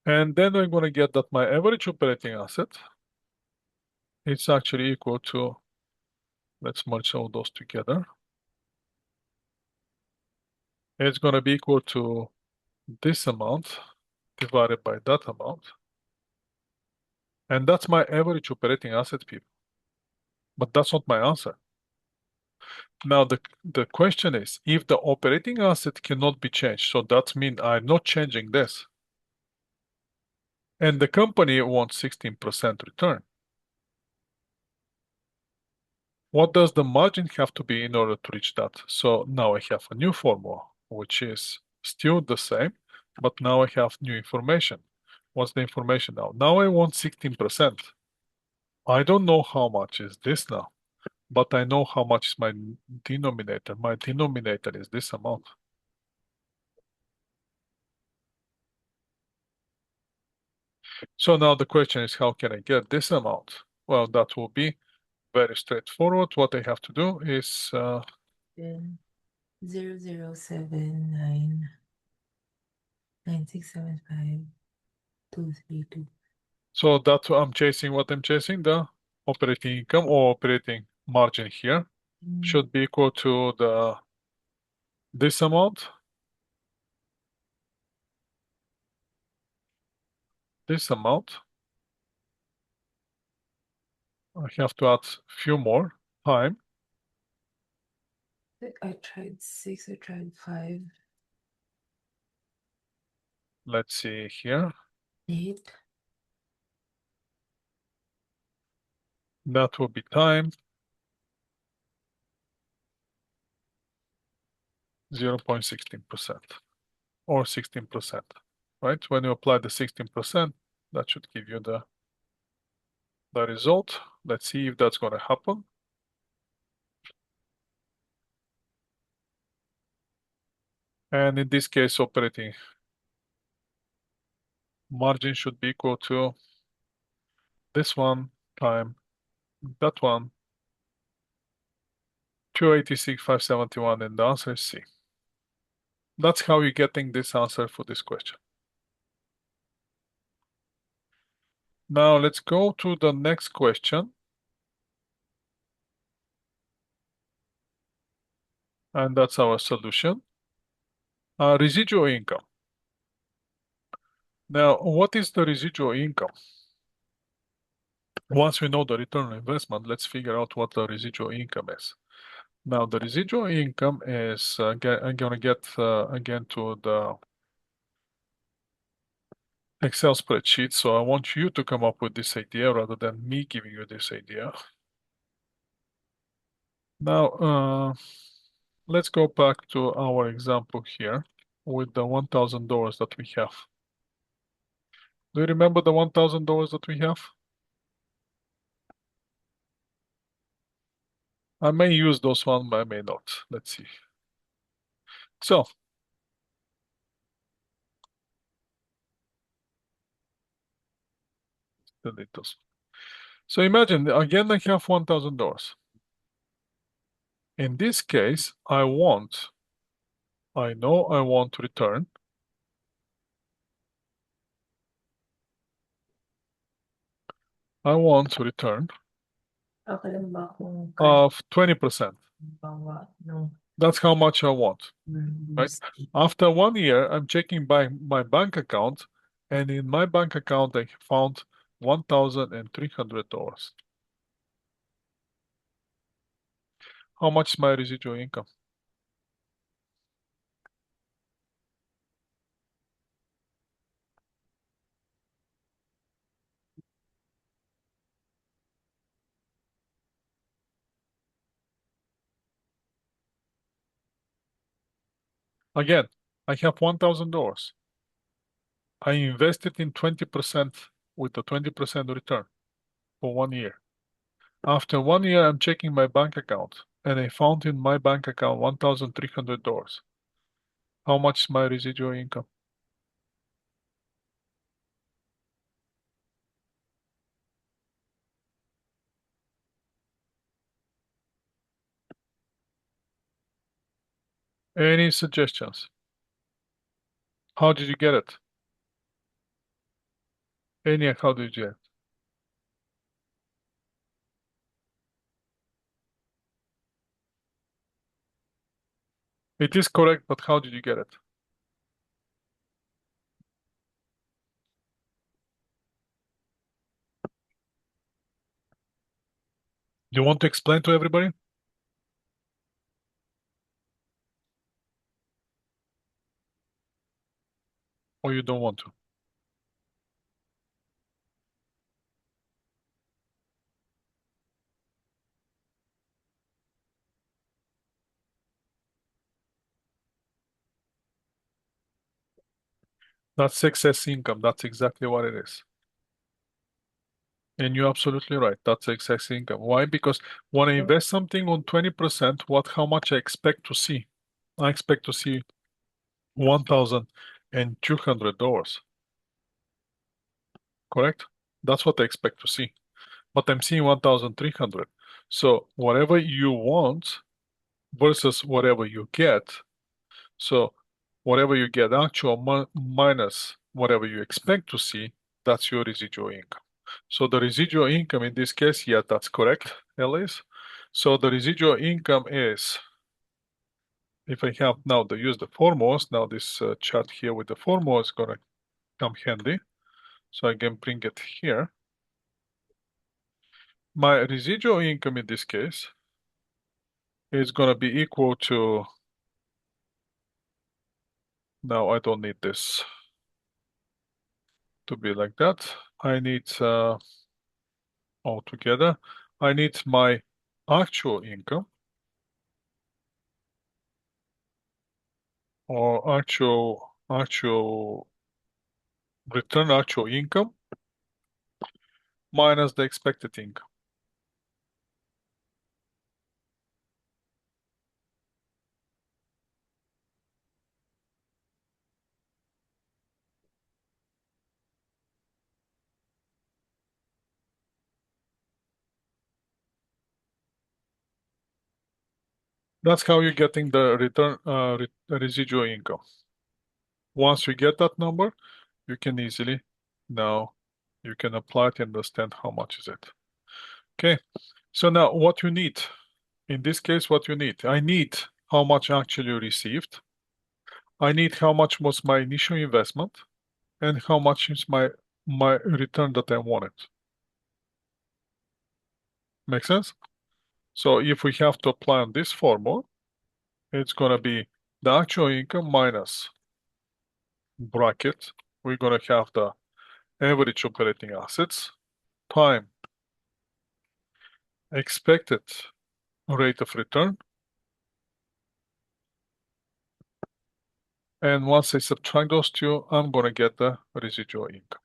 And then I'm going to get that my average operating asset is actually equal to, let's merge all those together. It's going to be equal to this amount divided by that amount. And that's my average operating asset, people. But that's not my answer. Now, the question is, if the operating asset cannot be changed, so that means I'm not changing this. And the company wants 16% return. What does the margin have to be in order to reach that? So now I have a new formula, which is still the same, but now I have new information. What's the information now? Now I want 16%. I don't know how much is this now, but I know how much is my denominator. My denominator is this amount. So now the question is, how can I get this amount? Well, that will be very straightforward. What I have to do is 0079232. so that I'm chasing what I'm chasing, the operating income or operating margin here should be equal to this amount, this amount. I have to add few more time. I tried 6, I tried 5, Let's see here. 8. That will be time 0.16% or 16%, right? When you apply the 16%, that should give you the result. Let's see if that's going to happen. And in this case, operating margin should be equal to this one time that one, 286,571, and the answer is C. That's how you're getting this answer for this question. Now let's go to the next question. And that's our solution. Residual income. Now, what is the residual income? Once we know the return on investment, let's figure out what the residual income is. Now, the residual income is, I'm going to get again to the Excel spreadsheet. So I want you to come up with this idea rather than me giving you this idea. Now, let's go back to our example here with the $1,000 that we have. Do you remember the $1,000 that we have? I may use those one, but I may not. Let's see. So, delete those. So imagine, again, I have $1,000. In this case, I know I want to return Okay lang ba kung of 20%. bawa ng That's how much I want, right? After 1 year, I'm checking by my bank account, and in my bank account, I found $1,300. How much is my residual income? Again, I have $1,000. I invested in 20% with the 20% return for 1 year. After 1 year, I'm checking my bank account, and I found in my bank account $1,300. How much is my residual income? Any suggestions? How did you get it? ENIAC, how did you get it? It is correct, but how did you get it? Do you want to explain to everybody? Or you don't want to? That's excess income. That's exactly what it is. And you're absolutely right. That's excess income. Why? Because when I invest something on 20%, how much I expect to see? I expect to see $1,200. Correct? That's what I expect to see. But I'm seeing 1,300. So whatever you want versus whatever you get. So whatever you get actual minus whatever you expect to see, that's your residual income. So the residual income in this case, yeah, that's correct, Elise. So the residual income is, if I have now to use the formulas, now this chart here with the formula is gonna come handy. So I can bring it here. My residual income in this case is gonna be equal to, now I don't need this to be like that. I need altogether, I need my actual income or actual return actual income minus the expected income. That's how you're getting the return residual income. Once you get that number, you can easily now you can apply it and understand how much is it. Okay, so now what you need in this case, what you need, I need how much actually received. I need how much was my initial investment and how much is my return that I wanted. Make sense? So if we have to apply on this formula, it's gonna be the actual income minus bracket. We're gonna have the average operating assets time expected rate of return. And once I subtract those two, I'm gonna get the residual income.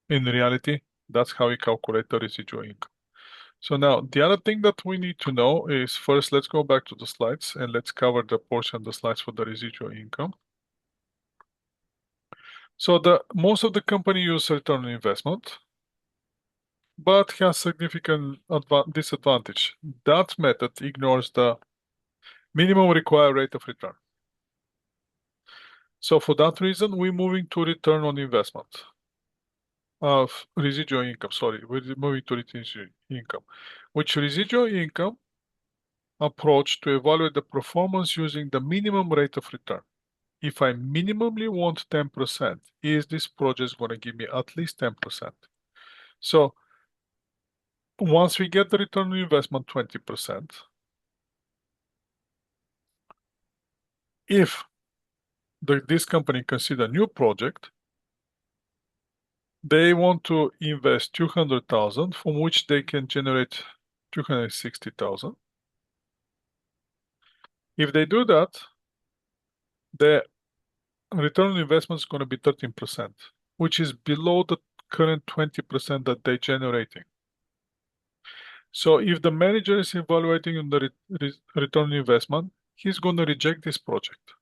In reality, that's how we calculate the residual income. So now the other thing that we need to know is first, let's go back to the slides and let's cover the portion of the slides for the residual income. So most of the company use return on investment, but has significant disadvantage. That method ignores the minimum required rate of return. So for that reason, we're moving to return on investment of residual income. Sorry, we're moving to residual income, which residual income approach to evaluate the performance using the minimum rate of return. If I minimally want 10%, is this project going to give me at least 10%? So once we get the return on investment 20%, if this company consider a new project, they want to invest 200,000 from which they can generate 260,000. If they do that, the return on investment is going to be 13%, which is below the current 20% that they're generating. So if the manager is evaluating on the return on investment, he's going to reject this project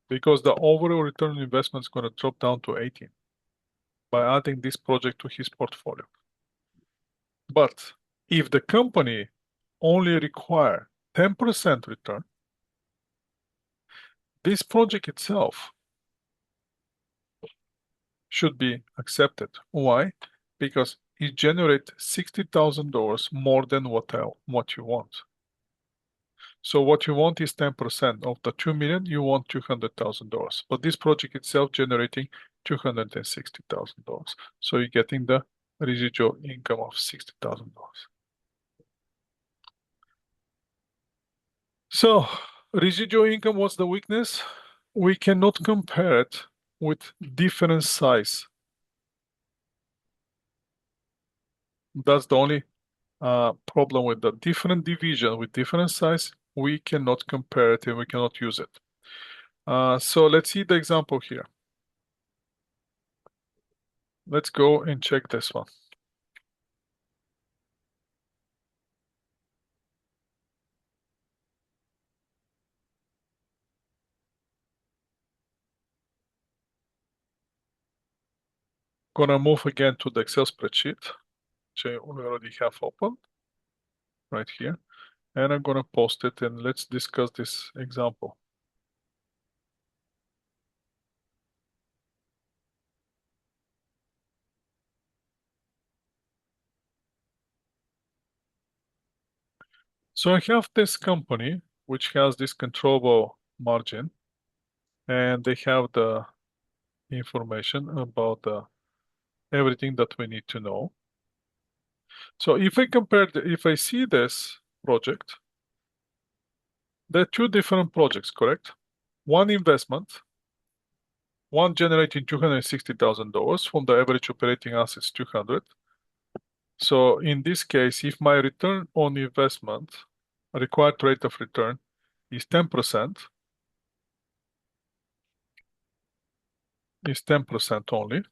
because the overall return on investment is going to drop down to 18 by adding this project to his portfolio. But if the company only require 10% return, this project itself should be accepted. Why? Because it generates $60,000 more than what you want. So what you want is 10% of the 2 million, you want $200,000. But this project itself generating $260,000. So you're getting the residual income of $60,000. So residual income, what's the weakness? We cannot compare it with different size. That's the only problem with the different division with different size. We cannot compare it and we cannot use it. So let's see the example here. Let's go and check this one. Gonna move again to the Excel spreadsheet, which I already have open right here. And I'm gonna post it and let's discuss this example. So I have this company which has this controllable margin and they have the information about everything that we need to know. So if I compare, if I see this project, there are two different projects, correct? One investment, one generating $260,000 from the average operating assets 200. So in this case, if my return on investment, required rate of return is 10%, only.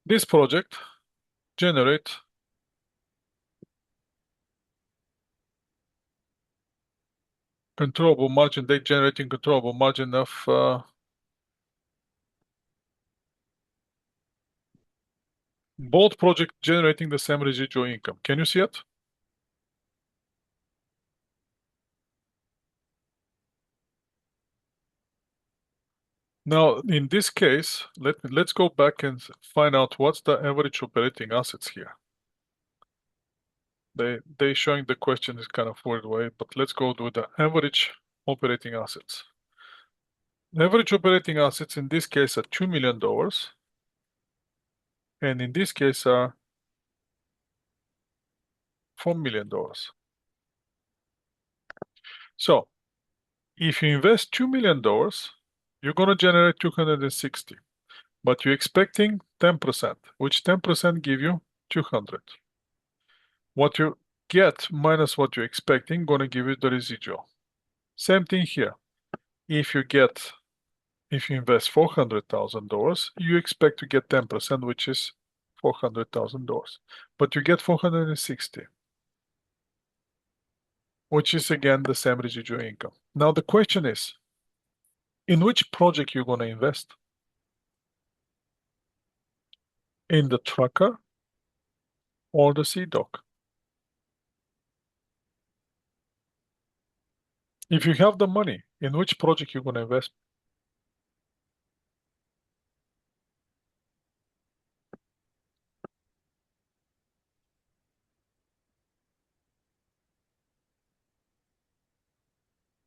This project generate controllable margin, they generating controllable margin of both projects generating the same residual income. Can you see it? Now, in this case, let's go back and find out what's the average operating assets here. They showing the question is kind of weird way, but let's go with the average operating assets. Average operating assets in this case are $2 million, and in this case are $4 million. So if you invest $2 million, you're gonna generate 260, but you're expecting 10%, which 10% give you 200. What you get minus what you're expecting gonna give you the residual. Same thing here. If you invest $400,000, you expect to get 10%, which is $400,000. But you get 460, which is again the same residual income. Now the question is, in which project you're gonna invest? In the tracker or the CDOC? If you have the money, in which project you're gonna invest?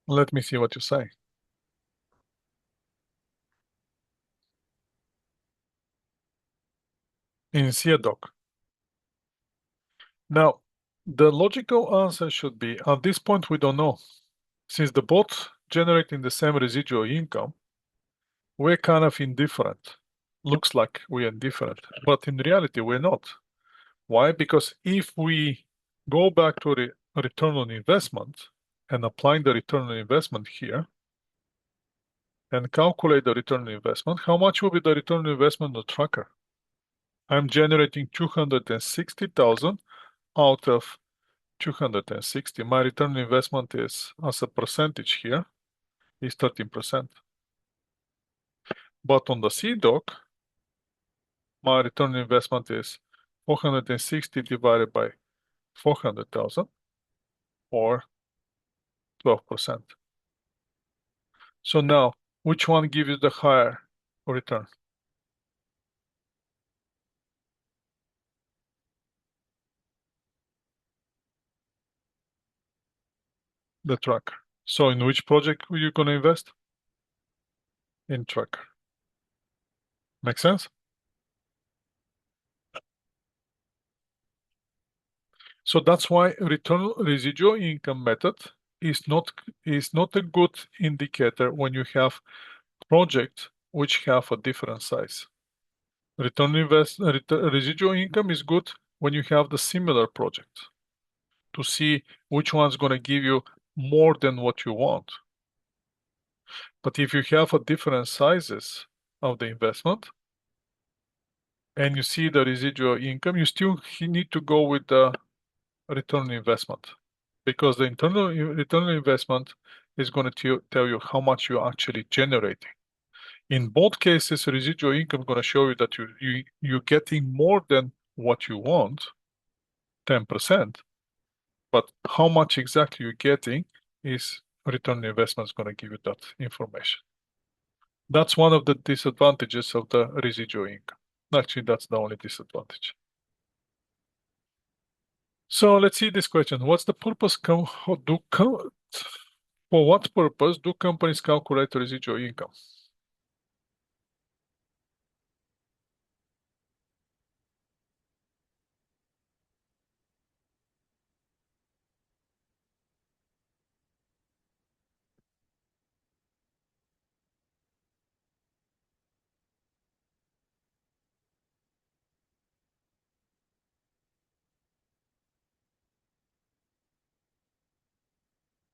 Let me see what you say. In CDOC. Now, the logical answer should be, at this point we don't know. Since the both generating the same residual income, we're kind of indifferent. Looks like we're indifferent, but in reality we're not. Why? Because if we go back to the return on investment and applying the return on investment here and calculate the return on investment, how much will be the return on investment on the tracker? I'm generating 260,000 out of 260. My return on investment is, as a percentage here, is 13%. But on the CDOC, my return on investment is 460 divided by 400,000 or 12%. So now, which one gives you the higher return? the tracker. So in which project are you going to invest? In tracker. Make sense? So that's why return residual income method is not a good indicator when you have projects which have a different size. Residual income is good when you have the similar project to see which one's going to give you more than what you want. But if you have a different sizes of the investment and you see the residual income, you still need to go with the return on investment because the return on investment is going to tell you how much you're actually generating. In both cases, residual income is going to show you that you're getting more than what you want, 10%, but how much exactly you're getting is return on investment is going to give you that information. That's one of the disadvantages of the residual income. Actually, that's the only disadvantage. So let's see this question. What's the purpose? For what purpose do companies calculate residual income?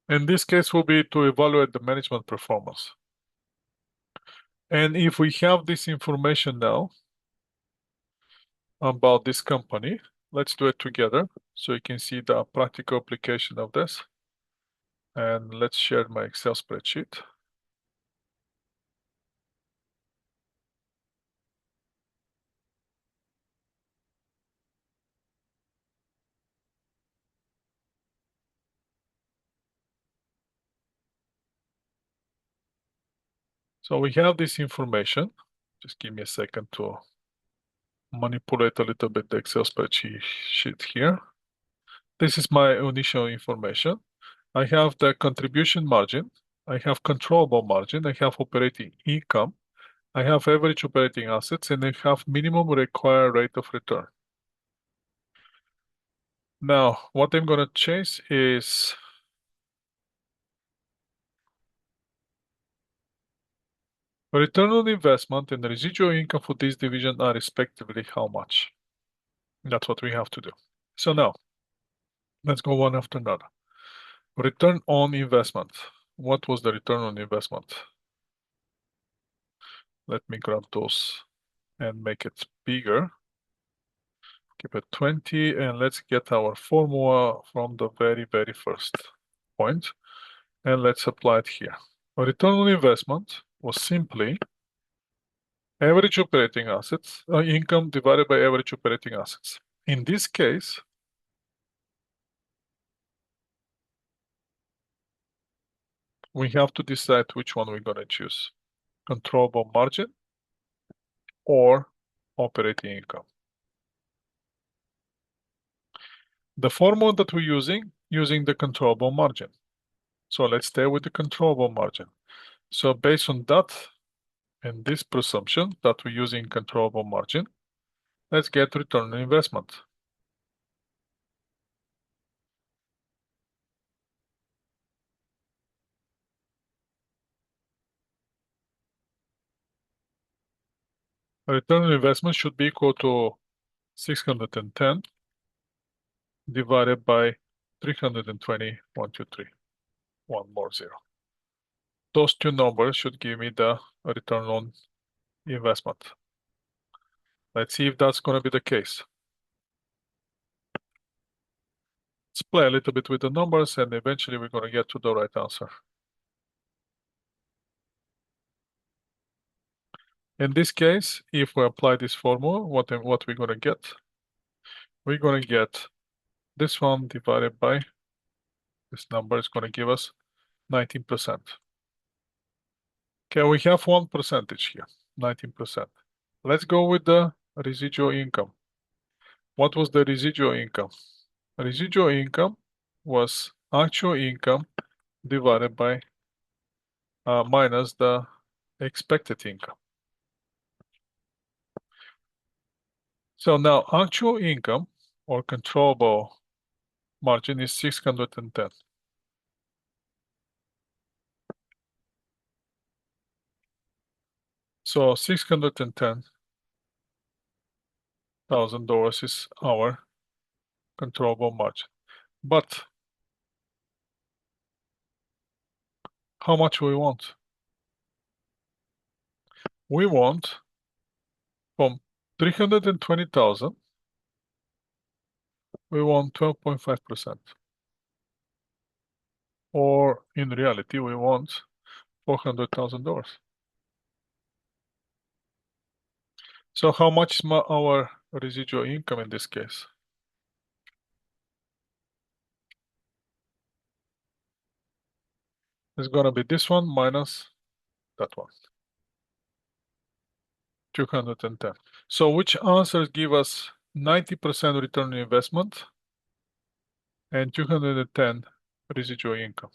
In this case, will be to evaluate the management performance. And if we have this information now about this company, let's do it together so you can see the practical application of this. And let's share my Excel spreadsheet. So we have this information. Just give me a second to manipulate a little bit the Excel spreadsheet here. This is my initial information. I have the contribution margin. I have controllable margin. I have operating income. I have average operating assets, and I have minimum required rate of return. Now, what I'm going to change is return on investment and residual income for this division are respectively how much? That's what we have to do. So now, let's go one after another. Return on investment. What was the return on investment? Let me grab those and make it bigger. Keep it 20, and let's get our formula from the very first point, and let's apply it here. Return on investment was simply average operating assets, income divided by average operating assets. In this case, we have to decide which one we're going to choose, controllable margin or operating income. The formula that we're using the controllable margin. So let's stay with the controllable margin. So based on that and this presumption that we're using controllable margin, let's get return on investment. Return on investment should be equal to 610 divided by 320, 1, 2, 3, one more zero. Those two numbers should give me the return on investment. Let's see if that's going to be the case. Let's play a little bit with the numbers and eventually we're going to get to the right answer. In this case, if we apply this formula, what we're going to get? We're going to get this one divided by this number is going to give us 19%. Okay, we have 1% here, 19%. Let's go with the residual income. What was the residual income? Residual income was actual income divided by minus the expected income. So now actual income or controllable margin is 610. So $610,000 is our controllable margin. But how much we want? We want from 320,000, we want 12.5%. Or in reality, we want $400,000. So how much is our residual income in this case? It's gonna be this one minus that one. 210. So which answers give us 90% return on investment and 210 residual income?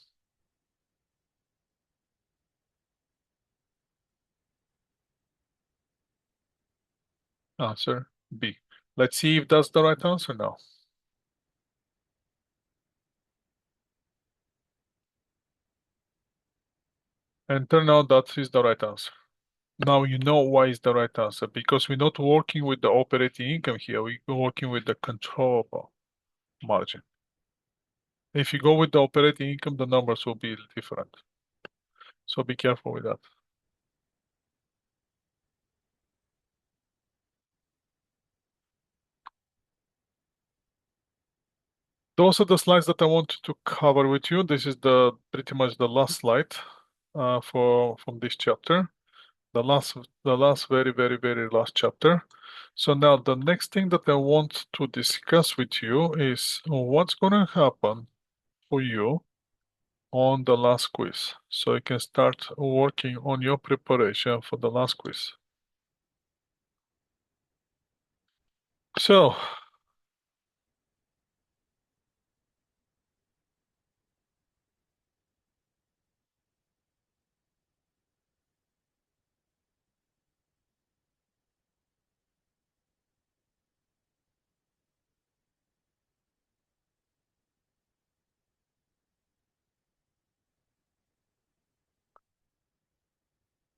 Answer B. Let's see if that's the right answer now. And turn out that is the right answer. Now you know why is the right answer, because we're not working with the operating income here, we're working with the controllable margin. If you go with the operating income, the numbers will be different. So be careful with that. Those are the slides that I wanted to cover with you. This is pretty much the last slide from this chapter. The last very last chapter. So now the next thing that I want to discuss with you is what's gonna happen for you on the last quiz. So you can start working on your preparation for the last quiz. So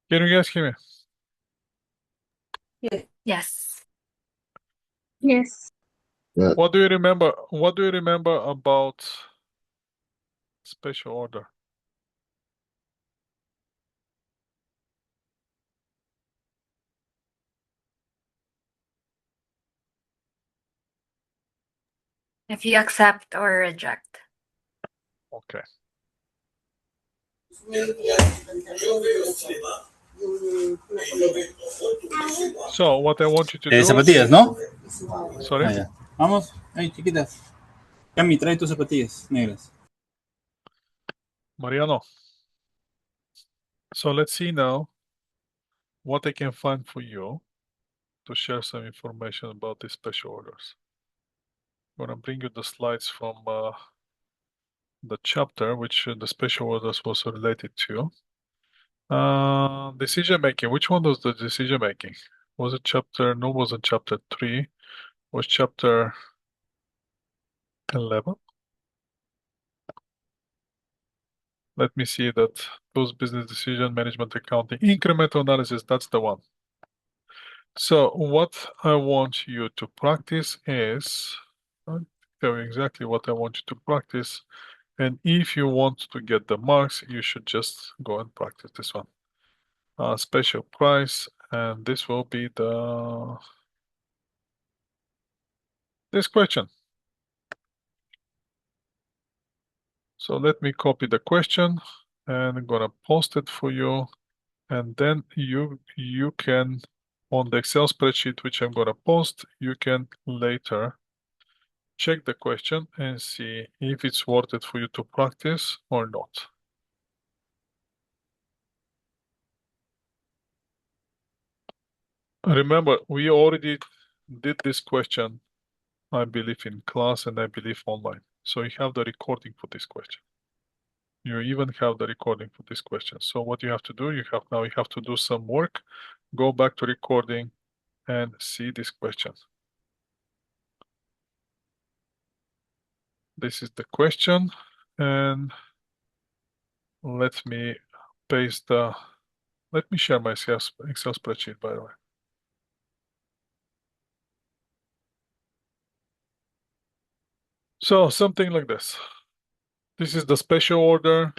can you guys hear me? Yes. Yes. Yeah. What do you remember? What do you remember about special order? If you accept or reject. Okay. So what I want you to do Zapatillas, is, ¿no? sorry, Ah, ya. Vamos, ahí, chiquitas. Cami, trae tus zapatillas negras. Mariano. So let's see now what I can find for you to share some information about these special orders. I'm gonna bring you the slides from the chapter which the special orders was related to. Decision making. Which one was the decision making? Was it chapter? No, wasn't chapter 3. Was chapter 11? Let me see that. Those business decision management accounting incremental analysis. That's the one. So what I want you to practice is, I'll tell you exactly what I want you to practice. And if you want to get the marks, you should just go and practice this one. Special price, and this will be this question. So let me copy the question and I'm gonna post it for you. And then you can, on the Excel spreadsheet, which I'm gonna post, you can later check the question and see if it's worth it for you to practice or not. Remember, we already did this question, I believe, in class and I believe online. So you have the recording for this question. You even have the recording for this question. So what you have to do, you have to do some work, go back to recording and see this question. This is the question, and let me paste let me share my Excel spreadsheet, by the way. So something like this. This is the special order.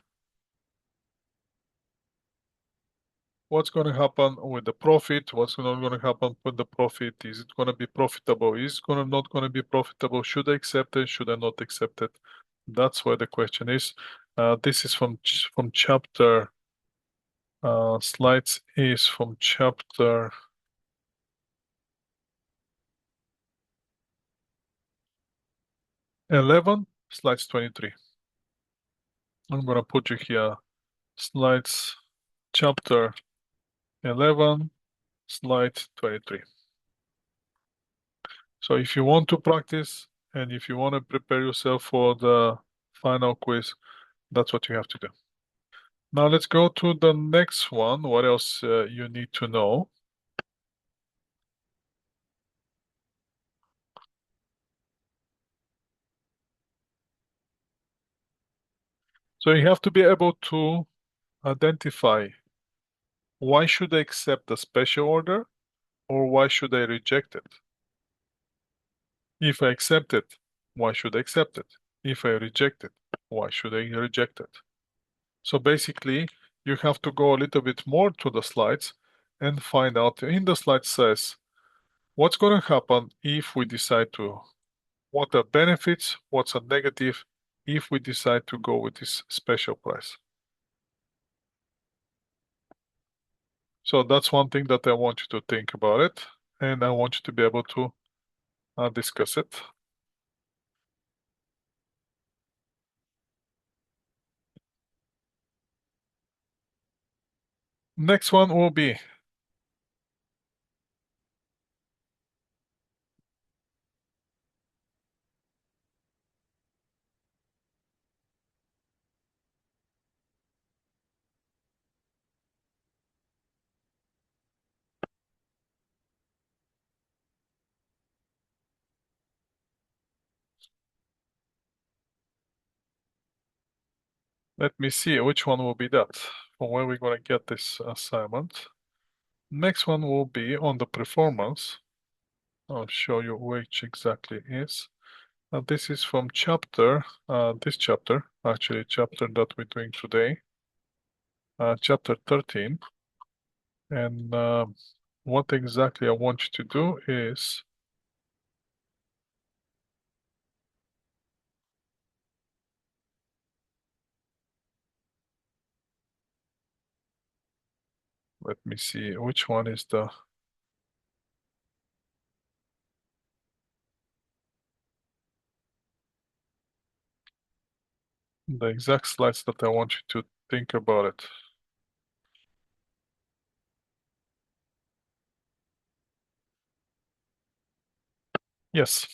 What's going to happen with the profit? What's going to happen with the profit? Is it going to be profitable? Is it not going to be profitable? Should I accept it? Should I not accept it? That's where the question is. This is from chapter. Slides is from chapter 11, slides 23. I'm going to put you here. Slides, chapter 11, slide 23. So if you want to practice and if you want to prepare yourself for the final quiz, that's what you have to do. Now let's go to the next one. What else you need to know? So you have to be able to identify why should I accept the special order or why should I reject it? If I accept it, why should I accept it? If I reject it, why should I reject it? So basically, you have to go a little bit more to the slides and find out. In the slide says, what's going to happen if we decide to, what are benefits, what's a negative if we decide to go with this special price. So that's one thing that I want you to think about it, and I want you to be able to discuss it. Next one will be let me see which one will be that. From where we're going to get this assignment. Next one will be on the performance. I'll show you which exactly is. This is from chapter, this chapter, actually chapter that we're doing today, chapter 13. And what exactly I want you to do is let me see which one is the exact slides that I want you to think about it. Yes.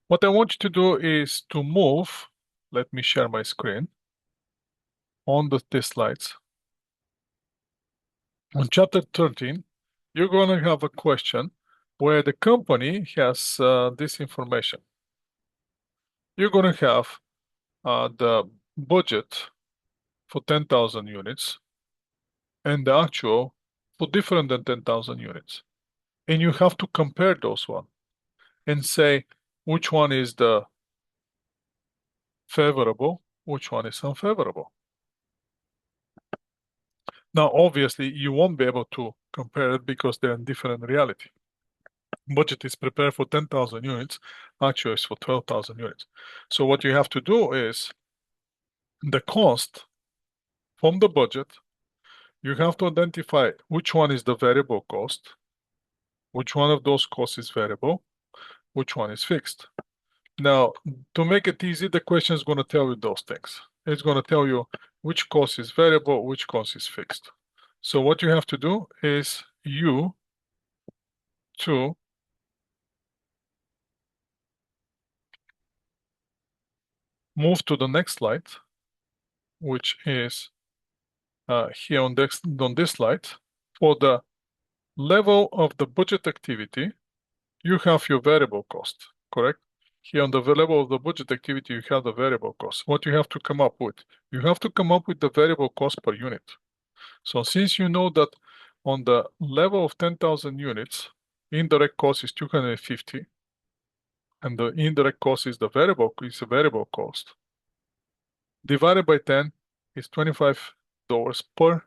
What I want you to do is to move, let me share my screen, on the slides. On chapter 13, you're going to have a question where the company has this information. You're going to have the budget for 10,000 units and the actual for different than 10,000 units. And you have to compare those one and say which one is the favorable, which one is unfavorable. Now, obviously, you won't be able to compare it because they're in different reality. Budget is prepared for 10,000 units, actual is for 12,000 units. So what you have to do is the cost from the budget, you have to identify which one is the variable cost, which one of those costs is variable, which one is fixed. Now, to make it easy, the question is going to tell you those things. It's going to tell you which cost is variable, which cost is fixed. So what you have to do is you to move to the next slide, which is here on this slide. For the level of the budget activity, you have your variable cost, correct? Here on the level of the budget activity, you have the variable cost. What you have to come up with? You have to come up with the variable cost per unit. So since you know that on the level of 10,000 units, indirect cost is 250, and the indirect cost is a variable cost, divided by 10 is $25 per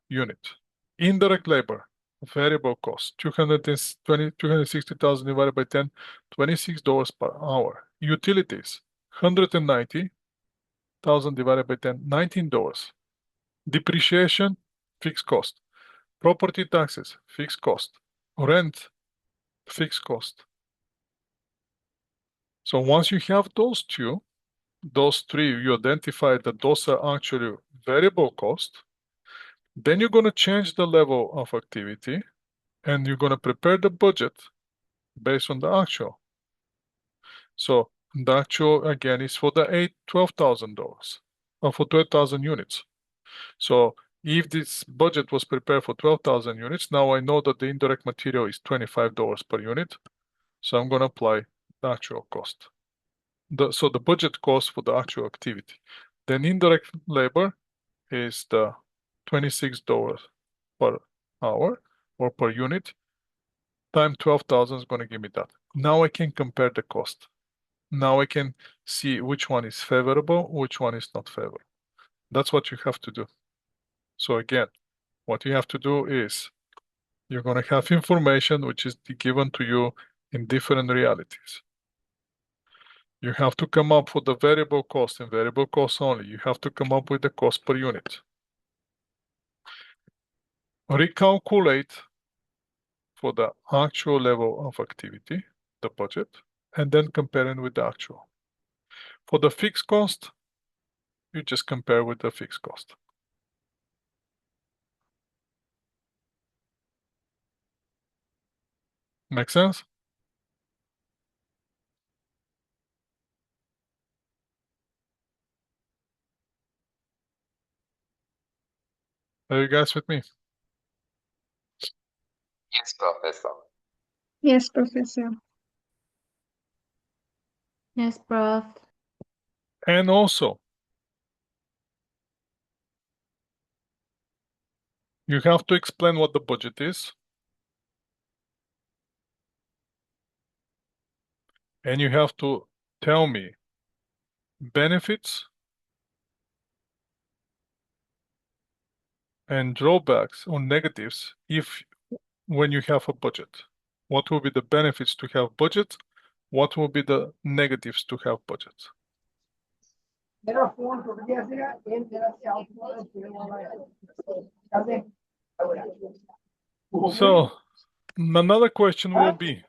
unit. Indirect labor, variable cost, 260,000 divided by 10, $26 per hour. Utilities, 190,000 divided by 10, $19. Depreciation, fixed cost. Property taxes, fixed cost. Rent, fixed cost. So once you have those three, you identify that those are actually variable cost. Then you're going to change the level of activity and you're going to prepare the budget based on the actual. So the actual again is for the $12,000 or for 12,000 units. So if this budget was prepared for 12,000 units, now I know that the indirect material is $25 per unit. So I'm going to apply the actual cost. So the budget cost for the actual activity. Then indirect labor is the $26 per hour or per unit. Time 12,000 is going to give me that. Now I can compare the cost. Now I can see which one is favorable, which one is not favorable. That's what you have to do. So again, what you have to do is you're going to have information which is given to you in different realities. You have to come up with the variable cost and variable cost only. You have to come up with the cost per unit. Recalculate for the actual level of activity, the budget, and then compare it with the actual. For the fixed cost, you just compare with the fixed cost. Make sense? Are you guys with me? Yes, Professor. Yes, Professor. Yes, Prof. And also, you have to explain what the budget is. And you have to tell me benefits and drawbacks or negatives if when you have a budget. What will be the benefits to have budget? What will be the negatives to have budget? So another question will be,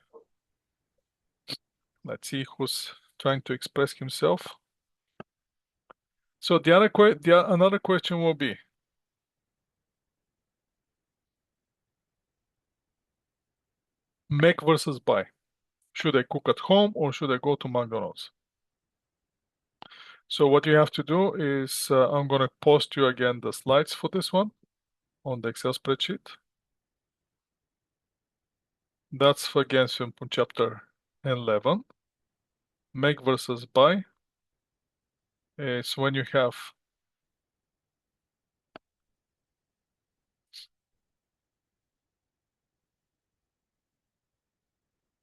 let's see who's trying to express himself. So another question will be, make versus buy. Should I cook at home or should I go to McDonald's? So what you have to do is I'm going to post you again the slides for this one on the Excel spreadsheet. That's again from chapter 11. Make versus buy. It's when you have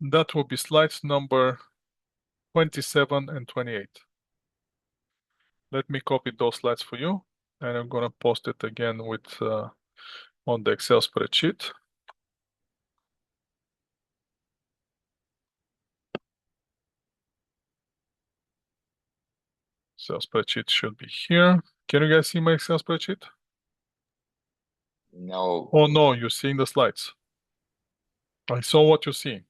that will be slides number 27 and 28. Let me copy those slides for you, and I'm going to post it again with on the Excel spreadsheet. Excel spreadsheet should be here. Can you guys see my Excel spreadsheet? No. Oh no, you're seeing the slides. I saw what you're seeing.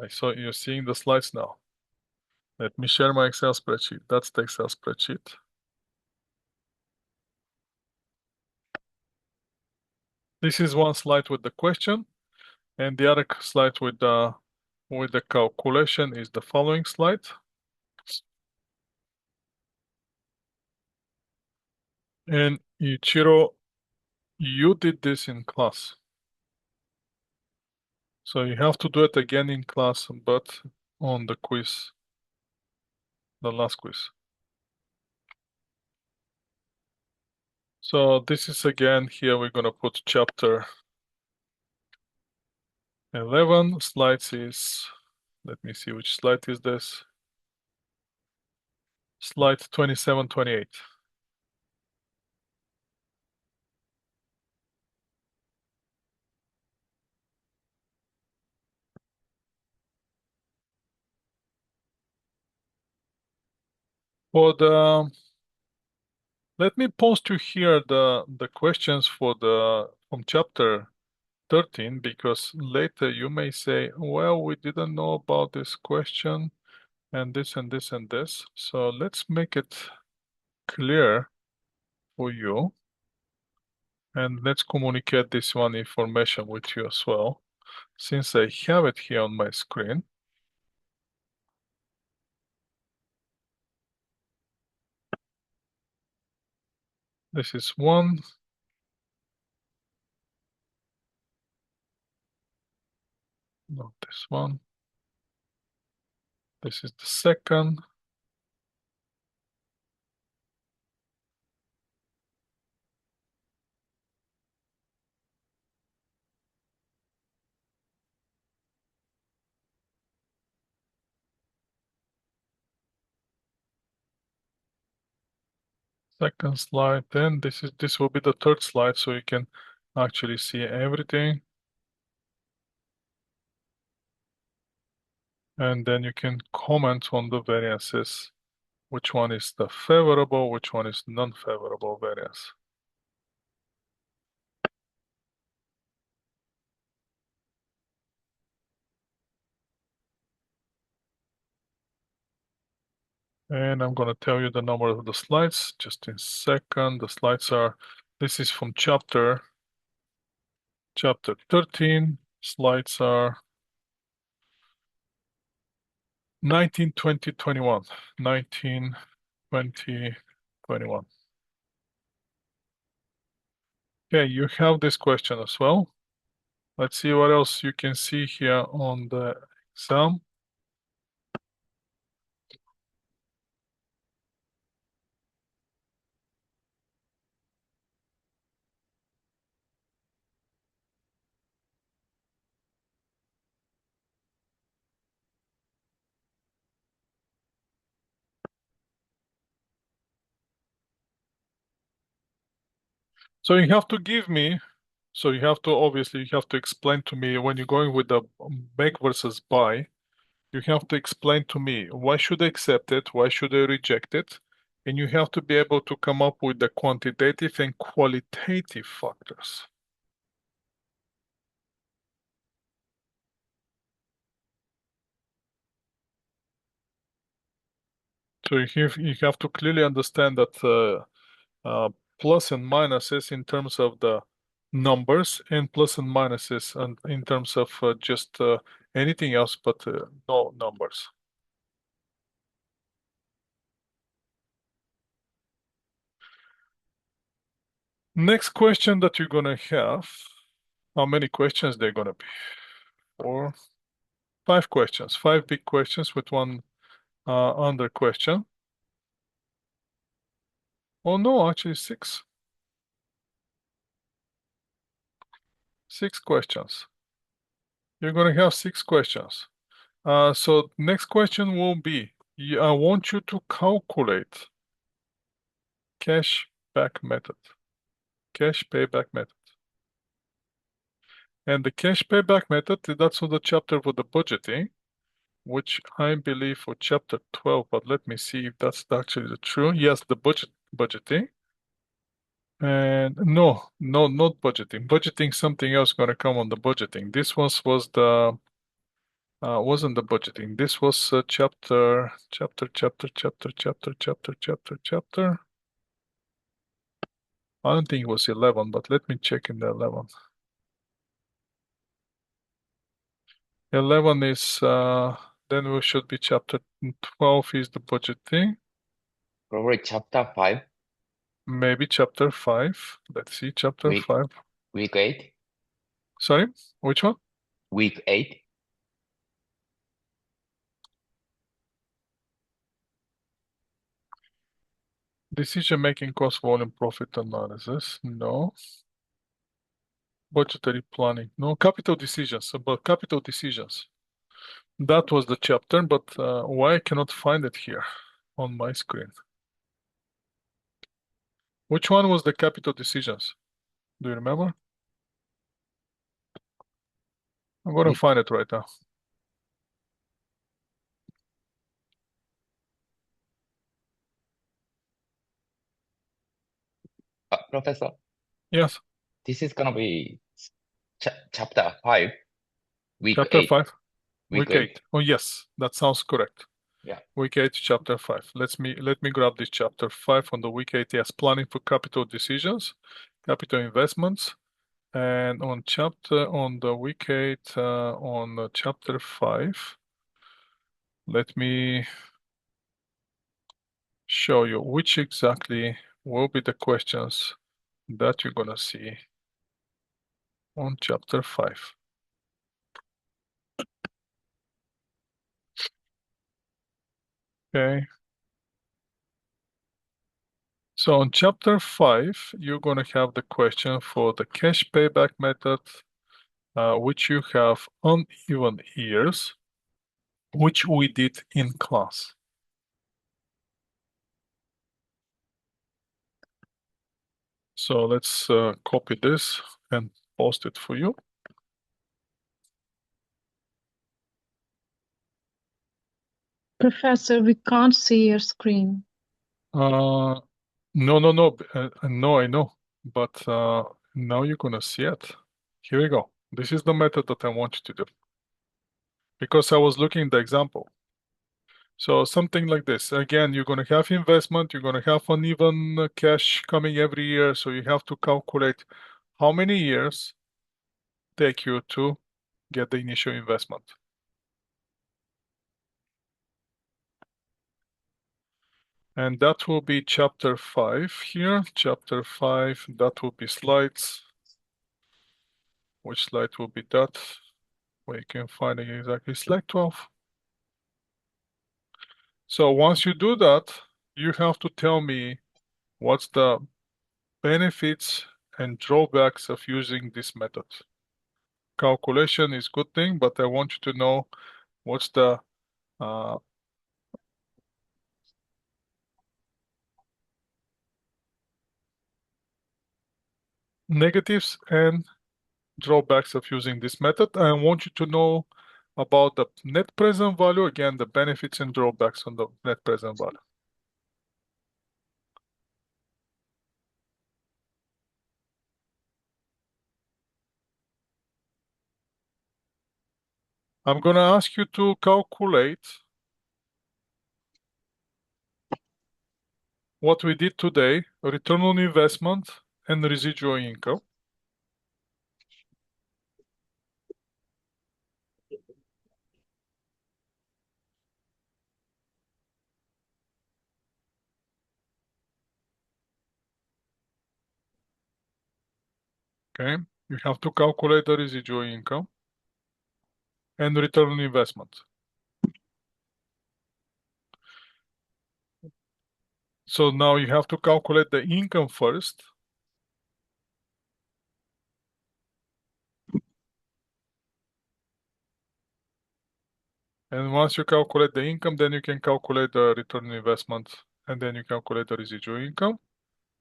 I saw you're seeing the slides now. Let me share my Excel spreadsheet. That's the Excel spreadsheet. This is one slide with the question, and the other slide with the calculation is the following slide. And Ichiro, you did this in class. So you have to do it again in class, but on the quiz, the last quiz. So this is again, here we're gonna put chapter 11. Slides is, let me see which slide is this. Slide 27, 28. For the, let me post you here the questions for the from chapter 13, because later you may say, well, we didn't know about this question and this and this and this. So let's make it clear for you. And let's communicate this one information with you as well. Since I have it here on my screen. This is one. Not this one. This is the second. Second slide. Then this will be the third slide, so you can actually see everything. And then you can comment on the variances. Which one is the favorable, which one is non-favorable variance. And I'm gonna tell you the number of the slides just in a second. The slides are, this is from chapter 13. Slides are 19, 20, 21. 19, 20, 21. Okay, you have this question as well. Let's see what else you can see here on the exam. So you have to give me, so you have to, obviously, you have to explain to me when you're going with the make versus buy, you have to explain to me why should I accept it, why should I reject it, and you have to be able to come up with the quantitative and qualitative factors. So you have to clearly understand that plus and minuses in terms of the numbers and plus and minuses and in terms of just anything else but no numbers. Next question that you're gonna have, how many questions they're gonna be? 4, 5 questions, 5 big questions with one under question. Oh no, actually 6. 6 questions. You're gonna have 6 questions. So next question will be, I want you to calculate cash back method, cash payback method. And the cash payback method, that's on the chapter for the budgeting, which I believe for chapter 12, but let me see if that's actually true. Yes, the budgeting. And no, not budgeting. Budgeting, something else gonna come on the budgeting. This was the wasn't the budgeting. This was chapter. I don't think it was 11, but let me check in the 11. 11 is then we should be chapter 12 is the budgeting. Probably chapter 5. Maybe chapter 5. Let's see, chapter Week 5. week 8. Sorry, which one? Week 8. Decision-making, cost, volume, profit analysis. No. Budgetary planning. No. Capital decisions. About capital decisions. That was the chapter, but why I cannot find it here on my screen? Which one was the capital decisions? Do you remember? I'm going to find it right now. Professor, Yes, this is gonna be chapter 5, week chapter 8. 5, Week week 8. Oh, yes, that sounds correct. Yeah. Week 8, chapter 5. Let me grab this chapter 5 on the week 8. Yes, planning for capital decisions, capital investments, and on the week 8 on chapter 5. Let me show you which exactly will be the questions that you're gonna see on chapter 5. Okay. So on chapter 5, you're going to have the question for the cash payback method, which you have uneven years, which we did in class. So let's copy this and post it for you. Professor, we can't see your screen. No, no, I know, but now you're going to see it. Here we go. This is the method that I want you to do. Because I was looking at the example. So something like this. Again, you're going to have investment, you're going to have uneven cash coming every year. So you have to calculate how many years take you to get the initial investment. And that will be chapter 5 here. Chapter 5, that will be slides. Which slide will be that? Where you can find it exactly. Slide 12. So once you do that, you have to tell me what's the benefits and drawbacks of using this method. Calculation is good thing, but I want you to know what's the negatives and drawbacks of using this method. I want you to know about the net present value, again, the benefits and drawbacks on the net present value. I'm going to ask you to calculate what we did today, return on investment and residual income. Okay, you have to calculate the residual income and return on investment. So now you have to calculate the income first. And once you calculate the income, then you can calculate the return on investment, and then you calculate the residual income.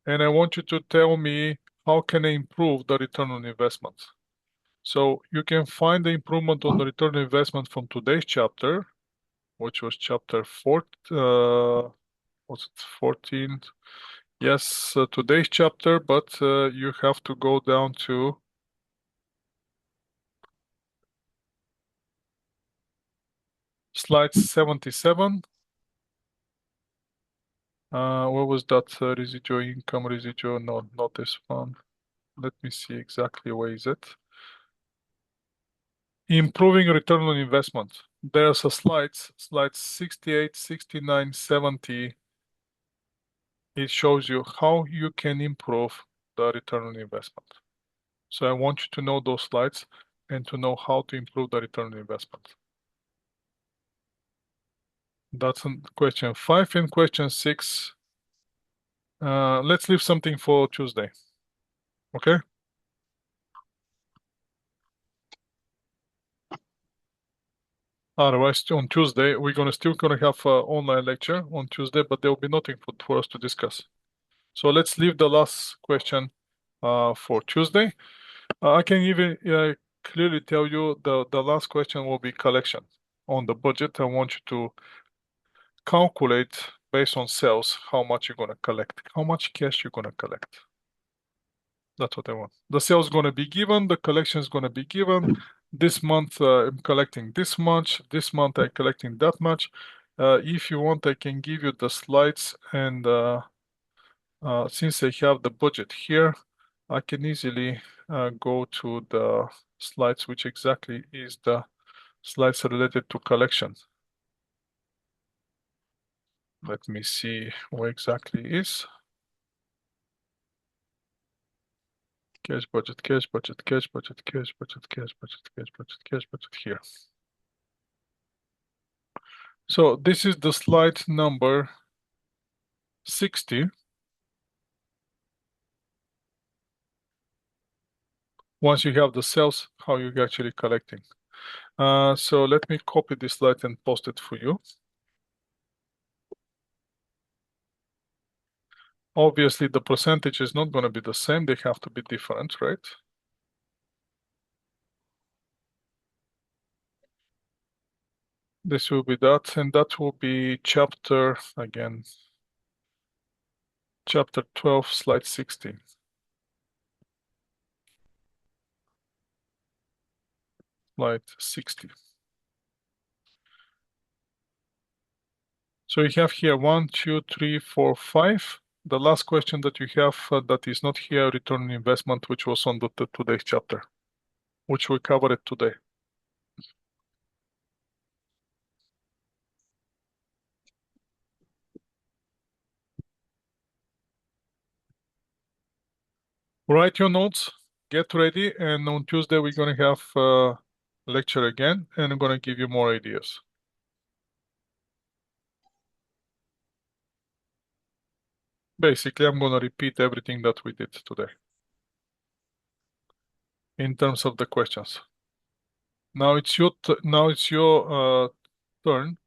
And I want you to tell me how can I improve the return on investment. So you can find the improvement on the return on investment from today's chapter, which was chapter 4, was it 14? Yes, today's chapter, but you have to go down to slide 77. What was that residual income, residual? No, not this one. Let me see exactly where is it. Improving return on investment. There's a slides 68, 69, 70, it shows you how you can improve the return on investment. So I want you to know those slides and to know how to improve the return on investment. That's question 5 and question 6. Let's leave something for Tuesday. Okay? Otherwise, on Tuesday, we're still gonna have an online lecture on Tuesday, but there will be nothing for us to discuss. So let's leave the last question for Tuesday. I can even clearly tell you the last question will be collection. On the budget, I want you to calculate based on sales how much you're gonna collect, how much cash you're gonna collect. That's what I want. The sales gonna be given, the collection is gonna be given. This month I'm collecting this much. This month I'm collecting that much. If you want, I can give you the slides, and since I have the budget here, I can easily go to the slides, which exactly is the slides related to collection. Let me see where exactly is. Cash budget, cash budget, cash budget, cash budget, cash budget, cash budget, cash budget here. So this is the slide number 60. Once you have the sales, how you're actually collecting. So let me copy this slide and post it for you. Obviously, the percentage is not going to be the same. They have to be different, right? This will be that, and that will be chapter, again, chapter 12, slide 16. Slide 60. So you have here 1, 2, 3, 4, 5. The last question that you have that is not here, return on investment, which was on the today's chapter, which we covered it today. Write your notes, get ready, and on Tuesday we're going to have a lecture again, and I'm going to give you more ideas. Basically, I'm going to repeat everything that we did today in terms of the questions. Now it's your turn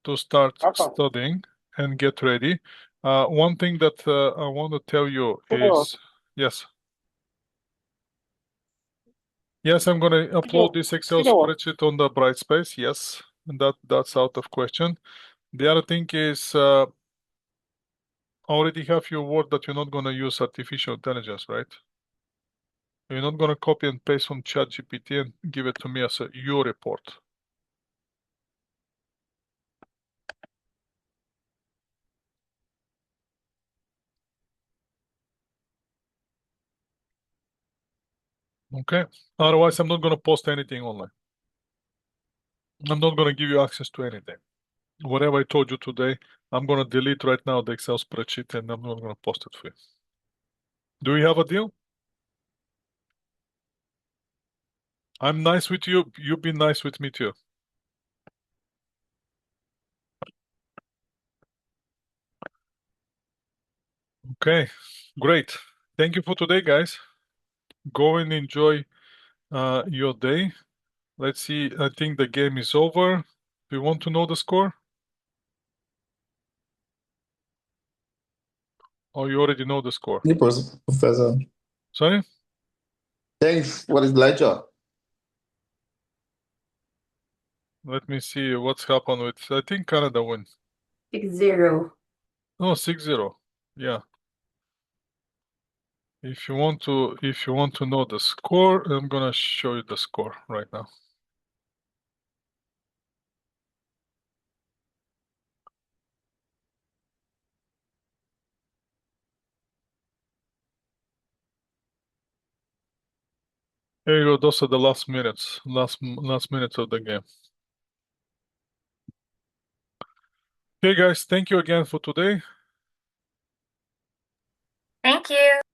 to start studying and get ready. One thing that I want to tell you is, yes. Yes, I'm going to upload this Excel spreadsheet on the Brightspace. Yes, and that's out of question. The other thing is, already have your word that you're not going to use artificial intelligence, right? You're not going to copy and paste from ChatGPT and give it to me as your report. Okay? Otherwise, I'm not going to post anything online. I'm not going to give you access to anything. Whatever I told you today, I'm going to delete right now the Excel spreadsheet and I'm not going to post it for you. Do we have a deal? I'm nice with you. You be nice with me too. Okay, great. Thank you for today, guys. Go and enjoy your day. Let's see. I think the game is over. Do you want to know the score? Or you already know the score? Professor. Sorry? Thanks. What is lecture? Let me see what's happened with. I think Canada win. 6-0. Oh, 6-0. Yeah. If you want to know the score, I'm gonna show you the score right now. Here you go. Those are the last minutes of the game. Okay, guys. Thank you again for today. Thank you.